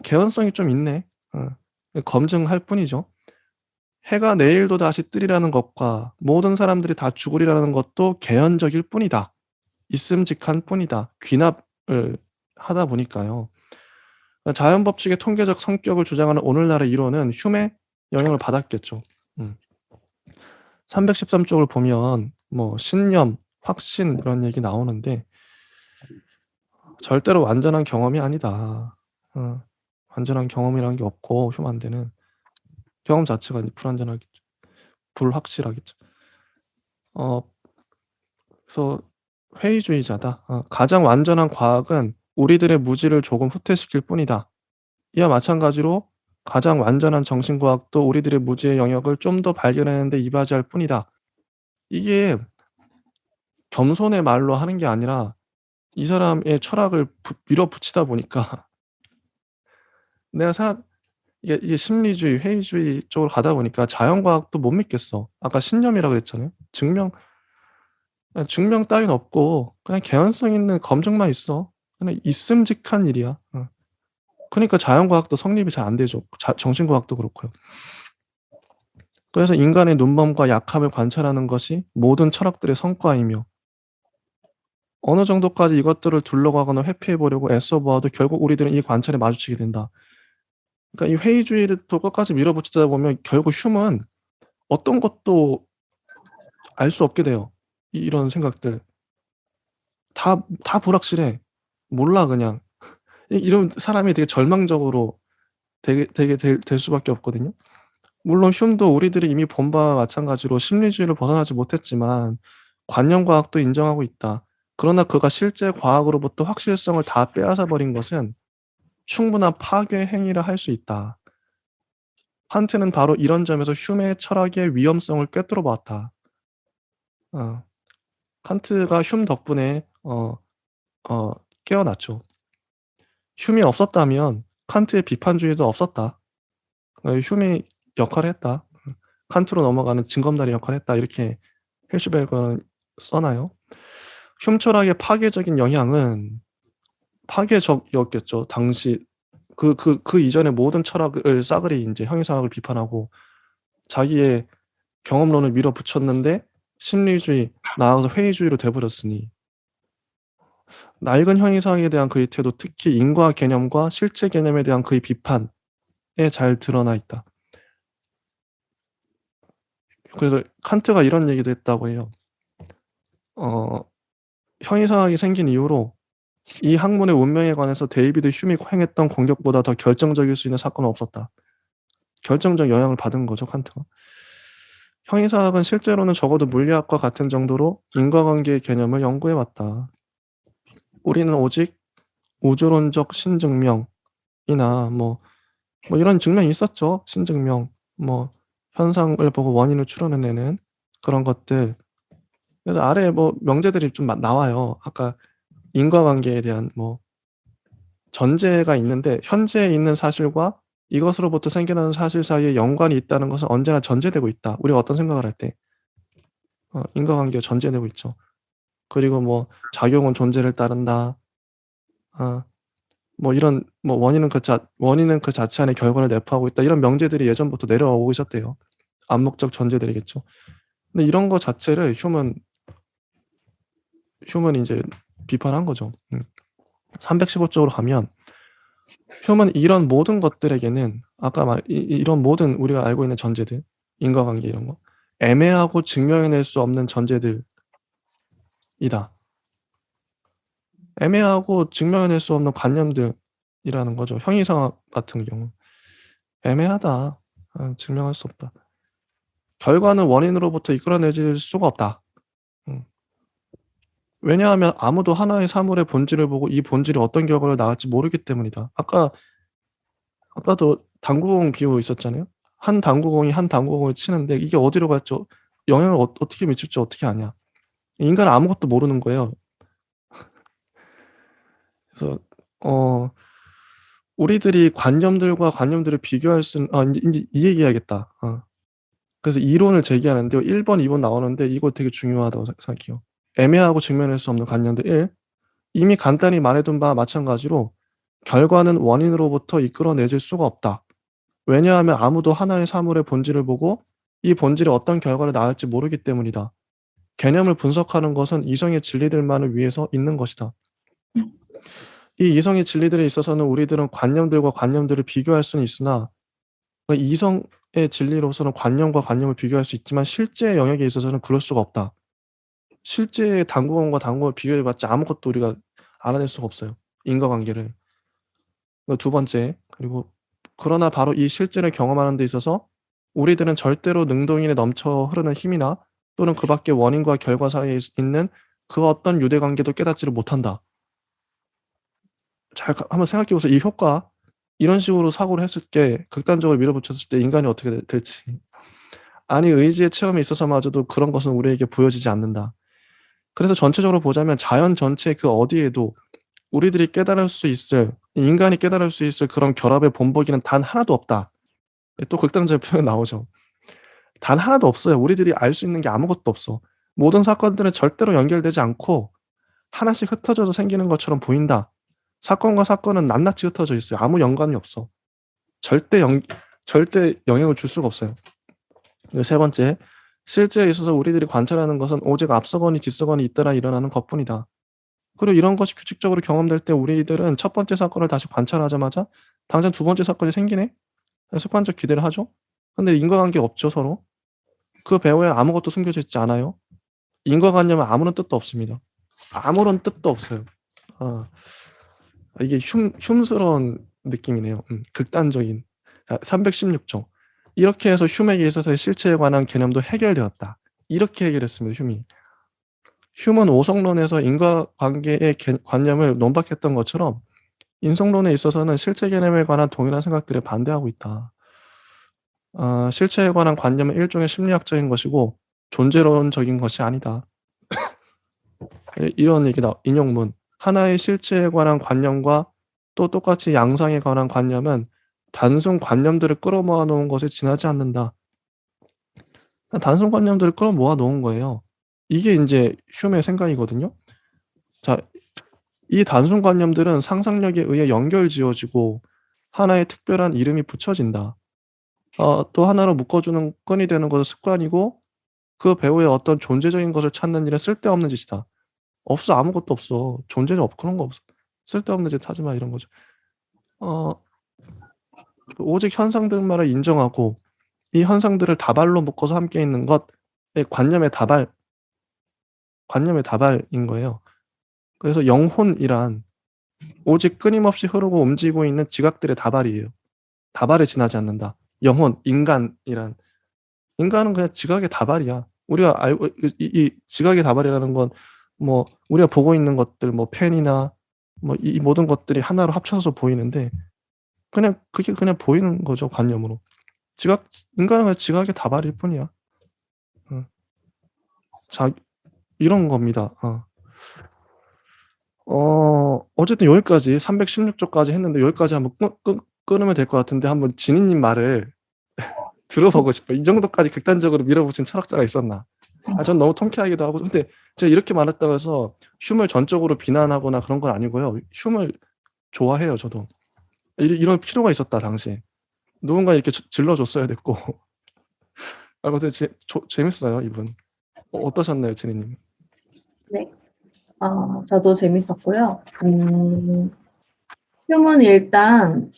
Speaker 1: 개연성이 좀 있네. 검증할 뿐이죠. 해가 내일도 다시 뜨리라는 것과 모든 사람들이 다 죽으리라는 것도 개연적일 뿐이다. 있음직한 뿐이다. 귀납을 하다 보니까요. 자연 법칙의 통계적 성격을 주장하는 오늘날의 이론은 휴메의 영향을 받았겠죠. 음. 313 쪽을 보면 뭐 신념, 확신 이런 얘기 나오는데 절대로 완전한 경험이 아니다. 완전한 경험이라는 게 없고 휴만대는 경험 자체가 불완전하겠죠. 불확실하겠죠. 어 그래서 회의주의자다. 가장 완전한 과학은 우리들의 무지를 조금 후퇴시킬 뿐이다. 이와 마찬가지로 가장 완전한 정신과학도 우리들의 무지의 영역을 좀 더 발견하는 데 이바지할 뿐이다. 이게 겸손의 말로 하는 게 아니라 이 사람의 철학을 밀어붙이다 보니까 내가 생각 이게 심리주의, 회의주의 쪽으로 가다 보니까 자연과학도 못 믿겠어. 아까 신념이라 그랬잖아요. 증명 따윈 없고 그냥 개연성 있는 검증만 있어. 그냥 있음직한 일이야. 그러니까 자연과학도 성립이 잘 안 되죠. 정신과학도 그렇고요. 그래서 인간의 눈먼과 약함을 관찰하는 것이 모든 철학들의 성과이며 어느 정도까지 이것들을 둘러가거나 회피해 보려고 애써 보아도 결국 우리들은 이 관찰에 마주치게 된다. 그러니까 이 회의주의를 또 끝까지 밀어붙이다 보면 결국 휴먼 어떤 것도 알 수 없게 돼요. 이런 생각들. 다 불확실해. 몰라 그냥. 이런 사람이 되게 절망적으로 되게 될 수밖에 없거든요. 물론 흉도 우리들이 이미 본 바와 마찬가지로 심리주의를 벗어나지 못했지만 관념 과학도 인정하고 있다. 그러나 그가 실제 과학으로부터 확실성을 다 빼앗아 버린 것은 충분한 파괴 행위라 할 수 있다. 칸트는 바로 이런 점에서 휴메의 철학의 위험성을 꿰뚫어 보았다. 어. 칸트가 흉 덕분에 어 깨어났죠. 흉이 없었다면 칸트의 비판주의도 없었다. 흉이 역할을 했다. 칸트로 넘어가는 징검다리 역할을 했다. 이렇게 헬슈베그는 써놔요. 흉 철학의 파괴적인 영향은 파괴적이었겠죠. 당시 그 이전의 모든 철학을 싸그리 인제 형이상학을 비판하고 자기의 경험론을 밀어붙였는데 심리주의 나아가서 회의주의로 돼 버렸으니 낡은 형이상학에 대한 그의 태도 특히 인과 개념과 실체 개념에 대한 그의 비판에 잘 드러나 있다. 그래서 칸트가 이런 얘기도 했다고 해요. 어 형이상학이 생긴 이후로 이 학문의 운명에 관해서 데이비드 휴미 행했던 공격보다 더 결정적일 수 있는 사건은 없었다. 결정적 영향을 받은 거죠, 칸트가. 형이상학은 실제로는 적어도 물리학과 같은 정도로 인과관계의 개념을 연구해 왔다. 우리는 오직 우주론적 신증명이나 뭐 이런 증명이 있었죠. 신증명, 뭐 현상을 보고 원인을 추론해내는 그런 것들. 그래서 아래에 뭐 명제들이 좀 나와요. 아까 인과관계에 대한 뭐 전제가 있는데 현재에 있는 사실과 이것으로부터 생겨나는 사실 사이에 연관이 있다는 것은 언제나 전제되고 있다. 우리가 어떤 생각을 할 때 인과관계가 전제되고 있죠. 그리고 뭐 작용은 존재를 따른다. 뭐 이런 뭐 원인은 그 자체 안에 결과를 내포하고 있다. 이런 명제들이 예전부터 내려오고 있었대요. 암묵적 전제들이겠죠. 근데 이런 거 자체를 휴먼이 인제 비판한 거죠. 315 쪽으로 가면 휴먼이 이런 모든 것들에게는 아까 이런 모든 우리가 알고 있는 전제들, 인과관계 이런 거, 애매하고 증명해낼 수 없는 전제들이다. 애매하고 증명해낼 수 없는 관념들이라는 거죠. 형이상학 같은 경우. 애매하다. 증명할 수 없다. 결과는 원인으로부터 이끌어내질 수가 없다. 음. 왜냐하면 아무도 하나의 사물의 본질을 보고 이 본질이 어떤 결과를 낳을지 모르기 때문이다. 아까도 당구공 비유 있었잖아요. 한 당구공이 한 당구공을 치는데 이게 어디로 갈지 영향을 어떻게 미칠지 어떻게 아냐. 인간은 아무것도 모르는 거예요. 그래서 우리들이 관념들과 관념들을 비교할 수는 인제 이 얘기해야겠다. 그래서 이론을 제기하는데요. 1 번, 2번 나오는데 이거 되게 중요하다고 생각해요. 애매하고 증명할 수 없는 관념들 1. 이미 간단히 말해둔 바와 마찬가지로 결과는 원인으로부터 이끌어내질 수가 없다. 왜냐하면 아무도 하나의 사물의 본질을 보고 이 본질이 어떤 결과를 낳을지 모르기 때문이다. 개념을 분석하는 것은 이성의 진리들만을 위해서 있는 것이다. 이 이성의 진리들에 있어서는 우리들은 관념들과 관념들을 비교할 수는 있으나 그 이성의 진리로서는 관념과 관념을 비교할 수 있지만 실제의 영역에 있어서는 그럴 수가 없다. 실제의 당구공과 당구공을 비교해 봤자 아무것도 우리가 알아낼 수가 없어요, 인과관계를. 두 번째, 그리고 그러나 바로 이 실제를 경험하는 데 있어서 우리들은 절대로 능동인에 넘쳐 흐르는 힘이나 또는 그 밖의 원인과 결과 사이에 있는 그 어떤 유대 관계도 깨닫지를 못한다. 잘 한번 생각해 보세요. 이 효과, 이런 식으로 사고를 했을 게 극단적으로 밀어붙였을 때 인간이 어떻게 될지. 아니 의지의 체험에 있어서마저도 그런 것은 우리에게 보여지지 않는다. 그래서 전체적으로 보자면 자연 전체 그 어디에도 우리들이 깨달을 수 있을, 인간이 깨달을 수 있을 그런 결합의 본보기는 단 하나도 없다. 또 극단적인 표현 나오죠. 단 하나도 없어요. 우리들이 알 수 있는 게 아무것도 없어. 모든 사건들은 절대로 연결되지 않고 하나씩 흩어져서 생기는 것처럼 보인다. 사건과 사건은 낱낱이 흩어져 있어요. 아무 연관이 없어. 절대 영 절대 영향을 줄 수가 없어요. 그리고 세 번째, 실제에 있어서 우리들이 관찰하는 것은 오직 앞서거니 뒤서거니 잇따라 일어나는 것뿐이다. 그리고 이런 것이 규칙적으로 경험될 때 우리들은 첫 번째 사건을 다시 관찰하자마자 당장 두 번째 사건이 생기네? 습관적 기대를 하죠. 근데 인과관계 없죠, 서로. 그 배후에 아무것도 숨겨져 있지 않아요. 인과관념은 아무런 뜻도 없습니다. 아무런 뜻도 없어요. 아 이게 흉스러운 느낌이네요. 극단적인. 자 316 쪽. 이렇게 해서 흉에게 있어서의 실체에 관한 개념도 해결되었다. 이렇게 해결했습니다, 흉이. 흉은 오성론에서 인과관계의 관념을 논박했던 것처럼 인성론에 있어서는 실체 개념에 관한 동일한 생각들에 반대하고 있다. 실체에 관한 관념은 일종의 심리학적인 것이고 존재론적인 것이 아니다. 이런 얘기다. 인용문. 하나의 실체에 관한 관념과 또 똑같이 양상에 관한 관념은 단순 관념들을 끌어모아 놓은 것에 지나지 않는다. 단순 관념들을 끌어모아 놓은 거예요. 이게 인제 휴메의 생각이거든요. 자, 이 단순 관념들은 상상력에 의해 연결 지어지고 하나의 특별한 이름이 붙여진다. 또 하나로 묶어주는 끈이 되는 것은 습관이고 그 배후에 어떤 존재적인 것을 찾는 일은 쓸데없는 짓이다. 없어. 아무것도 없어. 존재가 그런 거 없어. 쓸데없는 짓 하지 마 이런 거죠. 어 오직 현상들만을 인정하고 이 현상들을 다발로 묶어서 함께 있는 것의 관념의 다발인 거예요. 그래서 영혼이란 오직 끊임없이 흐르고 움직이고 있는 지각들의 다발이에요. 다발에 지나지 않는다. 영혼, 인간이란 인간은 그냥 지각의 다발이야. 우리가 알고 이 지각의 다발이라는 건 뭐 우리가 보고 있는 것들 뭐 펜이나 뭐 이 모든 것들이 하나로 합쳐서 보이는데 그냥 그게 그냥 보이는 거죠, 관념으로. 지각 인간은 그냥 지각의 다발일 뿐이야. 어. 자 이런 겁니다. 어쨌든 여기까지 316 조까지 했는데 여기까지 한번 끊으면 될 것 같은데 한번 진희 님 말을 들어보고 싶어요. 이 정도까지 극단적으로 밀어붙인 철학자가 있었나. 전 너무 통쾌하기도 하고 근데 제가 이렇게 말했다고 해서 흉을 전적으로 비난하거나 그런 건 아니고요. 흉을 좋아해요, 저도. 이런 필요가 있었다 당시에. 누군가 이렇게 질러 줬어야 됐고. 근데 재밌어요, 이분. 어떠셨나요, 진희 님?
Speaker 2: 네. 저도 재밌었고요. 흉은 일단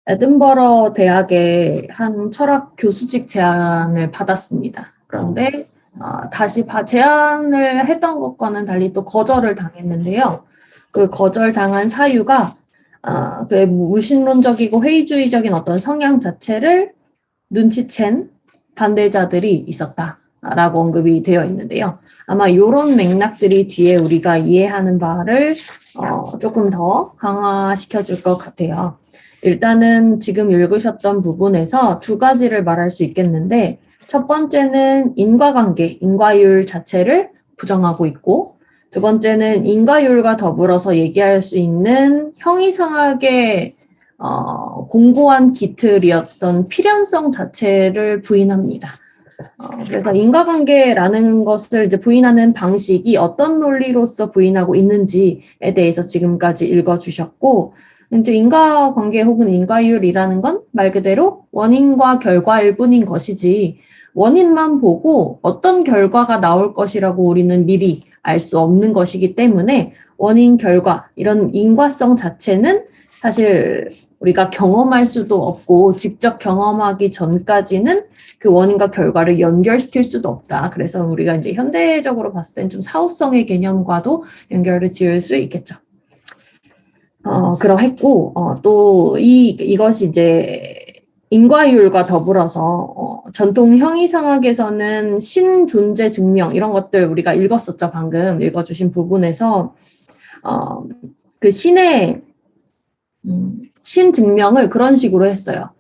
Speaker 2: 에든버러 대학의 한 철학 교수직 제안을 받았습니다. 그런데 다시 제안을 했던 것과는 달리 또 거절을 당했는데요. 그 거절당한 사유가 그 무신론적이고 회의주의적인 어떤 성향 자체를 눈치챈 반대자들이 있었다라고 언급이 되어 있는데요. 아마 이런 맥락들이 뒤에 우리가 이해하는 바를 조금 더 강화시켜 줄 것 같아요. 일단은 지금 읽으셨던 부분에서 두 가지를 말할 수 있겠는데 첫 번째는 인과관계, 인과율 자체를 부정하고 있고 두 번째는 인과율과 더불어서 얘기할 수 있는 형이상학의 공고한 기틀이었던 필연성 자체를 부인합니다. 그래서 인과관계라는 것을 이제 부인하는 방식이 어떤 논리로서 부인하고 있는지에 대해서 지금까지 읽어주셨고, 이제 인과관계 혹은 인과율이라는 건 말 그대로 원인과 결과일 뿐인 것이지, 원인만 보고 어떤 결과가 나올 것이라고 우리는 미리 알 수 없는 것이기 때문에 원인, 결과, 이런 인과성 자체는 사실 우리가 경험할 수도 없고 직접 경험하기 전까지는 그 원인과 결과를 연결시킬 수도 없다. 그래서 우리가 이제 현대적으로 봤을 땐 좀 사후성의 개념과도 연결을 지을 수 있겠죠. 그러했고, 또 이것이 이제 인과율과 더불어서 전통 형이상학에서는 신존재 증명 이런 것들 우리가 읽었었죠. 방금 읽어주신 부분에서 그 신의 신 증명을 그런 식으로 했어요.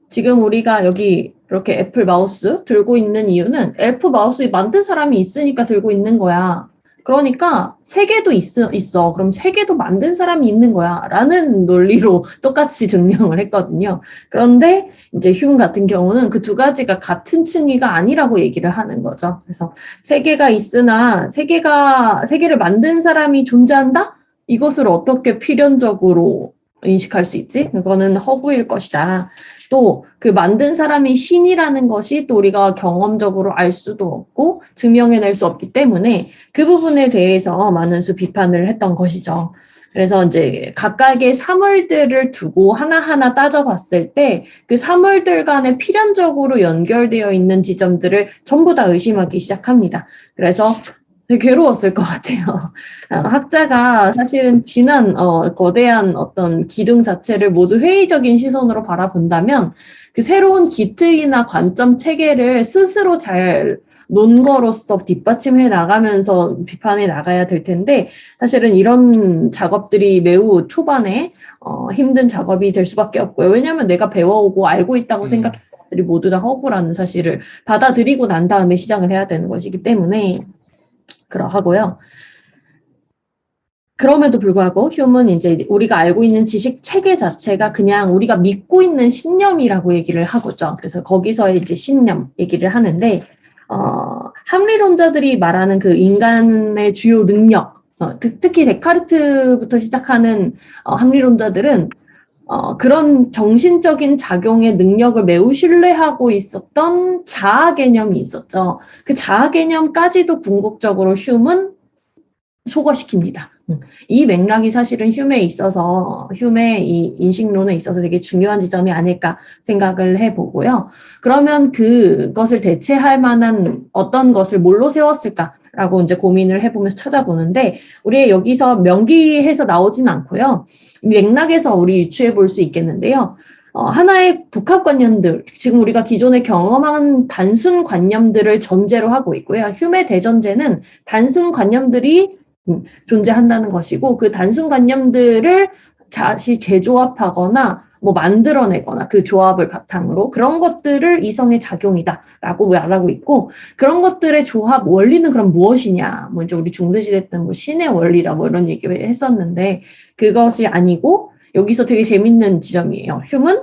Speaker 2: 지금 우리가 여기 이렇게 애플 마우스 들고 있는 이유는 애플 마우스 만든 사람이 있으니까 들고 있는 거야. 그러니까 세 개도 있어. 그럼 세 개도 만든 사람이 있는 거야. 라는 논리로 똑같이 증명을 했거든요. 그런데 이제 휴 같은 경우는 그 두 가지가 같은 층위가 아니라고 얘기를 하는 거죠. 그래서 세 개가 있으나 세 개를 만든 사람이 존재한다? 이것을 어떻게 필연적으로 인식할 수 있지? 그거는 허구일 것이다. 또 그 만든 사람이 신이라는 것이 또 우리가 경험적으로 알 수도 없고 증명해낼 수 없기 때문에 그 부분에 대해서 많은 수 비판을 했던 것이죠. 그래서 이제 각각의 사물들을 두고 하나하나 따져봤을 때 그 사물들 간에 필연적으로 연결되어 있는 지점들을 전부 다 의심하기 시작합니다. 그래서 되게 괴로웠을 것 같아요. 학자가 사실은 지난 거대한 어떤 기둥 자체를 모두 회의적인 시선으로 바라본다면 그 새로운 기틀이나 관점 체계를 스스로 잘 논거로서 뒷받침해 나가면서 비판해 나가야 될 텐데 사실은 이런 작업들이 매우 초반에 힘든 작업이 될 수밖에 없고요. 왜냐하면 내가 배워오고 알고 있다고 생각했던 것들이 모두 다 허구라는 사실을 받아들이고 난 다음에 시작을 해야 되는 것이기 때문에 그러하고요. 그럼에도 불구하고 휴은 이제 우리가 알고 있는 지식 체계 자체가 그냥 우리가 믿고 있는 신념이라고 얘기를 하고죠. 그래서 거기서 이제 신념 얘기를 하는데 합리론자들이 말하는 그 인간의 주요 능력, 특히 데카르트부터 시작하는 합리론자들은 그런 정신적인 작용의 능력을 매우 신뢰하고 있었던 자아 개념이 있었죠. 그 자아 개념까지도 궁극적으로 휴은 소거시킵니다. 이 맥락이 사실은 휴메의 이 인식론에 있어서 되게 중요한 지점이 아닐까 생각을 해보고요. 그러면 그것을 대체할 만한 어떤 것을 뭘로 세웠을까라고 이제 고민을 해보면서 찾아보는데, 우리 여기서 명기해서 나오진 않고요. 맥락에서 우리 유추해 볼 수 있겠는데요. 하나의 복합관념들, 지금 우리가 기존에 경험한 단순 관념들을 전제로 하고 있고요. 휴메 대전제는 단순 관념들이 존재한다는 것이고, 그 단순 관념들을 다시 재조합하거나 뭐 만들어내거나 그 조합을 바탕으로 그런 것들을 이성의 작용이다라고 말하고 있고, 그런 것들의 조합 원리는 그럼 무엇이냐? 뭐 이제 우리 중세시대 때는 뭐 신의 원리라 뭐 이런 얘기를 했었는데, 그것이 아니고 여기서 되게 재밌는 지점이에요. 휴은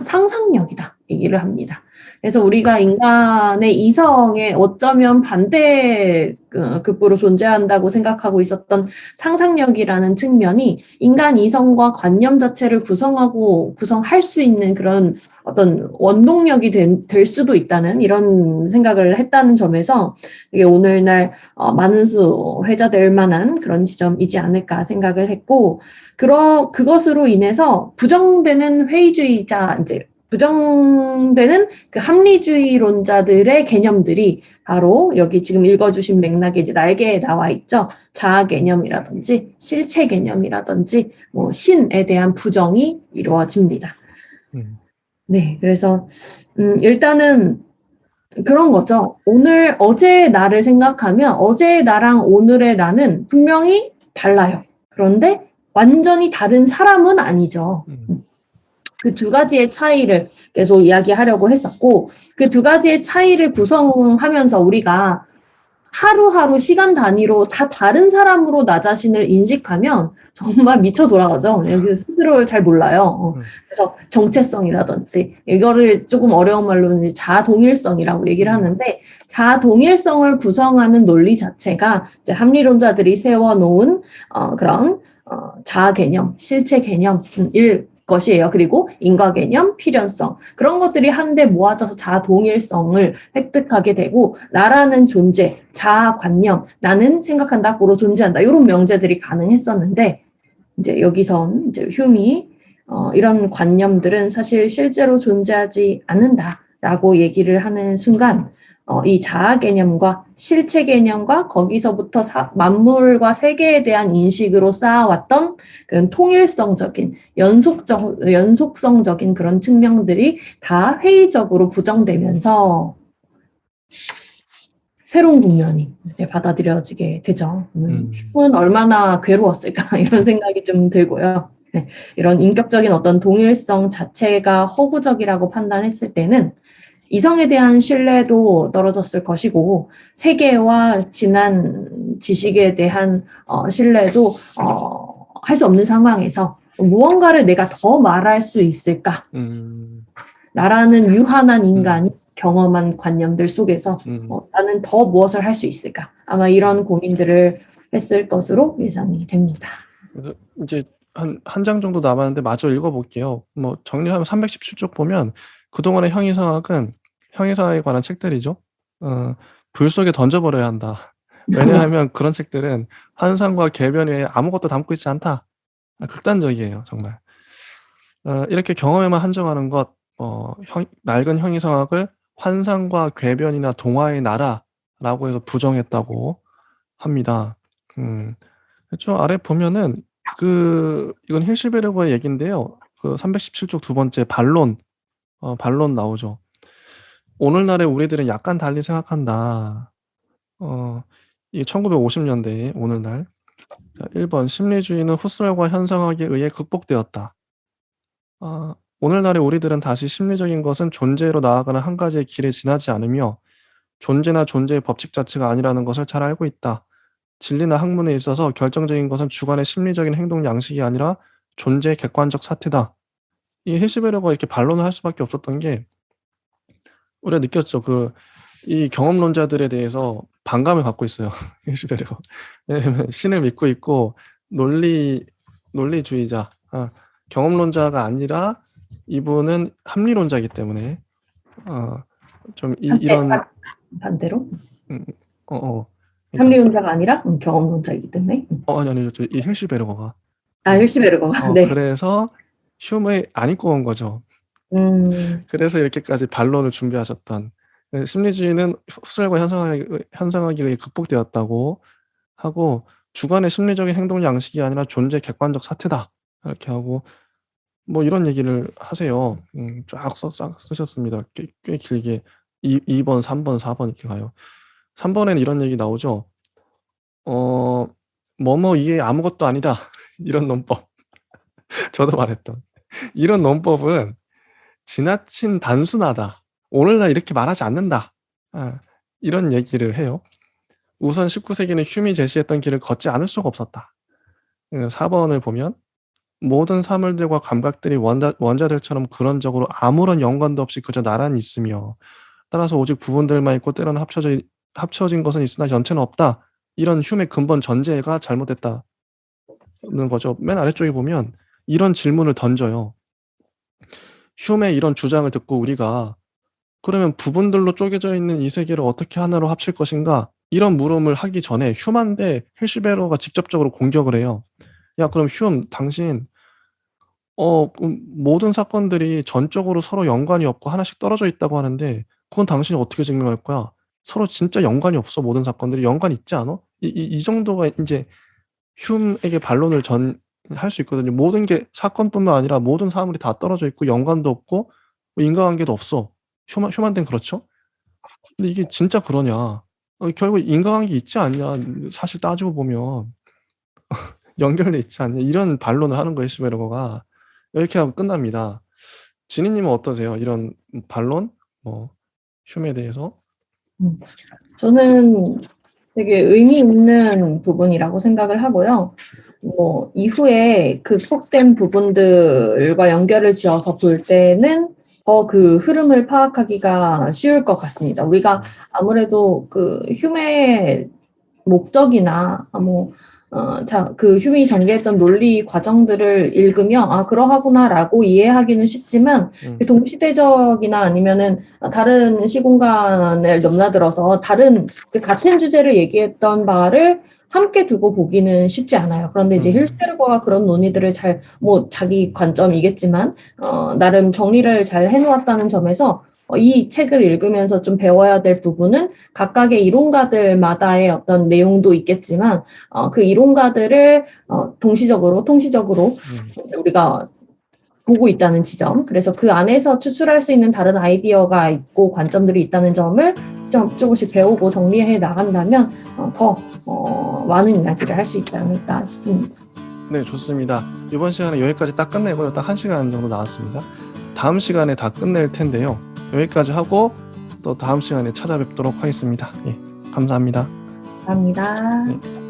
Speaker 2: 상상력이다 얘기를 합니다. 그래서 우리가 인간의 이성에 어쩌면 반대급부로 존재한다고 생각하고 있었던 상상력이라는 측면이 인간 이성과 관념 자체를 구성할 수 있는 그런 어떤 원동력이 될 수도 있다는 이런 생각을 했다는 점에서 이게 오늘날 많은 수 회자될 만한 그런 지점이지 않을까 생각을 했고, 그것으로 인해서 부정되는 그 합리주의론자들의 개념들이 바로 여기 지금 읽어주신 맥락에 이제 날개에 나와 있죠. 자아 개념이라든지 실체 개념이라든지 뭐 신에 대한 부정이 이루어집니다. 네, 그래서 일단은 그런 거죠. 어제의 나를 생각하면 어제의 나랑 오늘의 나는 분명히 달라요. 그런데 완전히 다른 사람은 아니죠. 그 두 가지의 차이를 계속 이야기하려고 했었고, 그 두 가지의 차이를 구성하면서 우리가 하루하루 시간 단위로 다 다른 사람으로 나 자신을 인식하면 정말 미쳐 돌아가죠. 여기 스스로를 잘 몰라요. 그래서 정체성이라든지, 이거를 조금 어려운 말로는 자아동일성이라고 얘기를 하는데, 자아동일성을 구성하는 논리 자체가 이제 합리론자들이 세워놓은 그런 자아 개념, 실체 개념일 것이에요. 그리고 인과 개념, 필연성, 그런 것들이 한데 모아져서 자아 동일성을 획득하게 되고, 나라는 존재, 자아 관념, 나는 생각한다, 고로 존재한다, 이런 명제들이 가능했었는데, 이제 여기선 이제 휴미 이런 관념들은 사실 실제로 존재하지 않는다라고 얘기를 하는 순간, 이 자아 개념과 실체 개념과 거기서부터 만물과 세계에 대한 인식으로 쌓아왔던 그런 통일성적인 연속성적인 그런 측면들이 다 회의적으로 부정되면서 새로운 국면이 받아들여지게 되죠. 휴은 얼마나 괴로웠을까 이런 생각이 좀 들고요. 네, 이런 인격적인 어떤 동일성 자체가 허구적이라고 판단했을 때는 이성에 대한 신뢰도 떨어졌을 것이고, 세계와 진한 지식에 대한 신뢰도 할 수 없는 상황에서 무언가를 내가 더 말할 수 있을까? 나라는 유한한 인간이 경험한 관념들 속에서 나는 더 무엇을 할 수 있을까? 아마 이런 고민들을 했을 것으로 예상이 됩니다.
Speaker 1: 그래서 이제 한 장 정도 남았는데 마저 읽어볼게요. 뭐 정리하면 317쪽 보면 그동안의 형이상학은 형이상학에 관한 책들이죠. 불 속에 던져버려야 한다. 왜냐하면 그런 책들은 환상과 궤변 외에 아무것도 담고 있지 않다. 극단적이에요, 정말. 이렇게 경험에만 한정하는 것, 낡은 형이상학을 환상과 궤변이나 동화의 나라라고 해서 부정했다고 합니다. 저 아래 보면은 이건 힐실베르거의 얘기인데요. 그 317쪽 두 번째 반론 나오죠. 오늘날의 우리들은 약간 달리 생각한다. 이 1950년대에 오늘날. 자, 1번 심리주의는 후설과 현상학에 의해 극복되었다. 오늘날의 우리들은 다시 심리적인 것은 존재로 나아가는 한 가지의 길에 지나지 않으며 존재나 존재의 법칙 자체가 아니라는 것을 잘 알고 있다. 진리나 학문에 있어서 결정적인 것은 주관의 심리적인 행동 양식이 아니라 존재의 객관적 사태다. 이 힐시베르가 이렇게 반론을 할 수밖에 없었던 게 우리가 느꼈죠. 이 경험론자들에 대해서 반감을 갖고 있어요. 힐시베르가. 왜냐면 신을 믿고 있고 논리주의자, 경험론자가 아니라 이분은 합리론자이기 때문에 좀 이런
Speaker 2: 반대로?
Speaker 1: 음, 그러니까
Speaker 2: 합리론자가 아니라 경험론자이기 때문에.
Speaker 1: 아니 이 힐시베르거가.
Speaker 2: 힐시베르거가. 네.
Speaker 1: 그래서 흉을 안 입고 온 거죠.
Speaker 2: 음.
Speaker 1: 그래서 이렇게까지 반론을 준비하셨던. 심리주의는 후설과 현상학이 극복되었다고 하고 주관의 심리적인 행동 양식이 아니라 존재 객관적 사태다. 이렇게 하고 뭐 이런 얘기를 하세요. 쫙 쓰셨습니다. 꽤 길게 2번, 3번, 4번 이렇게 가요. 3번에는 이런 얘기 나오죠. 뭐뭐 이게 아무것도 아니다. 이런 논법. 저도 말했던. 이런 논법은 지나친 단순하다. 오늘날 이렇게 말하지 않는다. 이런 얘기를 해요. 우선 19세기는 흉이 제시했던 길을 걷지 않을 수가 없었다. 4번을 보면 모든 사물들과 감각들이 원자들처럼 근원적으로 아무런 연관도 없이 그저 나란히 있으며 따라서 오직 부분들만 있고 때로는 합쳐진 것은 있으나 전체는 없다. 이런 흉의 근본 전제가 잘못됐다는 거죠. 맨 아래쪽에 보면 이런 질문을 던져요. 흉의 이런 주장을 듣고 우리가 그러면 부분들로 쪼개져 있는 이 세계를 어떻게 하나로 합칠 것인가? 이런 물음을 하기 전에 흉한테 힐시베르거가 직접적으로 공격을 해요. 야 그럼 흉 당신 모든 사건들이 전적으로 서로 연관이 없고 하나씩 떨어져 있다고 하는데 그건 당신이 어떻게 증명할 거야? 서로 진짜 연관이 없어 모든 사건들이. 연관 있지 않아? 이 정도가 인제 흉에게 반론을 할 수 있거든요. 모든 게 사건뿐만 아니라 모든 사물이 다 떨어져 있고 연관도 없고 뭐 인과관계도 없어. 흉한테는 그렇죠? 근데 이게 진짜 그러냐? 결국 인과관계 있지 않냐 사실 따지고 보면. 연결돼 있지 않냐 이런 반론을 하는 거예요 힐시베르거가. 이렇게 하면 끝납니다. 지니님은 어떠세요? 이런 반론? 뭐 흉에 대해서?
Speaker 2: 저는 되게 의미 있는 부분이라고 생각을 하고요. 뭐 이후에 그 속된 부분들과 연결을 지어서 볼 때는 그 흐름을 파악하기가 쉬울 것 같습니다. 우리가 아무래도 그 흉의 목적이나 그 흉이 전개했던 논리 과정들을 읽으면 그러하구나라고 이해하기는 쉽지만 동시대적이나 아니면은 다른 시공간을 넘나들어서 같은 주제를 얘기했던 바를 함께 두고 보기는 쉽지 않아요. 그런데 이제 힐시베르거가 그런 논의들을 자기 관점이겠지만 나름 정리를 잘 해놓았다는 점에서 이 책을 읽으면서 좀 배워야 될 부분은 각각의 이론가들마다의 어떤 내용도 있겠지만 그 이론가들을 통시적으로 우리가 보고 있다는 지점, 그래서 그 안에서 추출할 수 있는 다른 아이디어가 있고 관점들이 있다는 점을 좀 조금씩 배우고 정리해 나간다면 더 많은 이야기를 할 수 있지 않을까 싶습니다.
Speaker 1: 네, 좋습니다. 이번 시간에 여기까지 딱 끝내고요. 딱 1시간 정도 나왔습니다. 다음 시간에 다 끝낼 텐데요. 여기까지 하고 또 다음 시간에 찾아뵙도록 하겠습니다. 예, 감사합니다.
Speaker 2: 감사합니다.
Speaker 1: 네.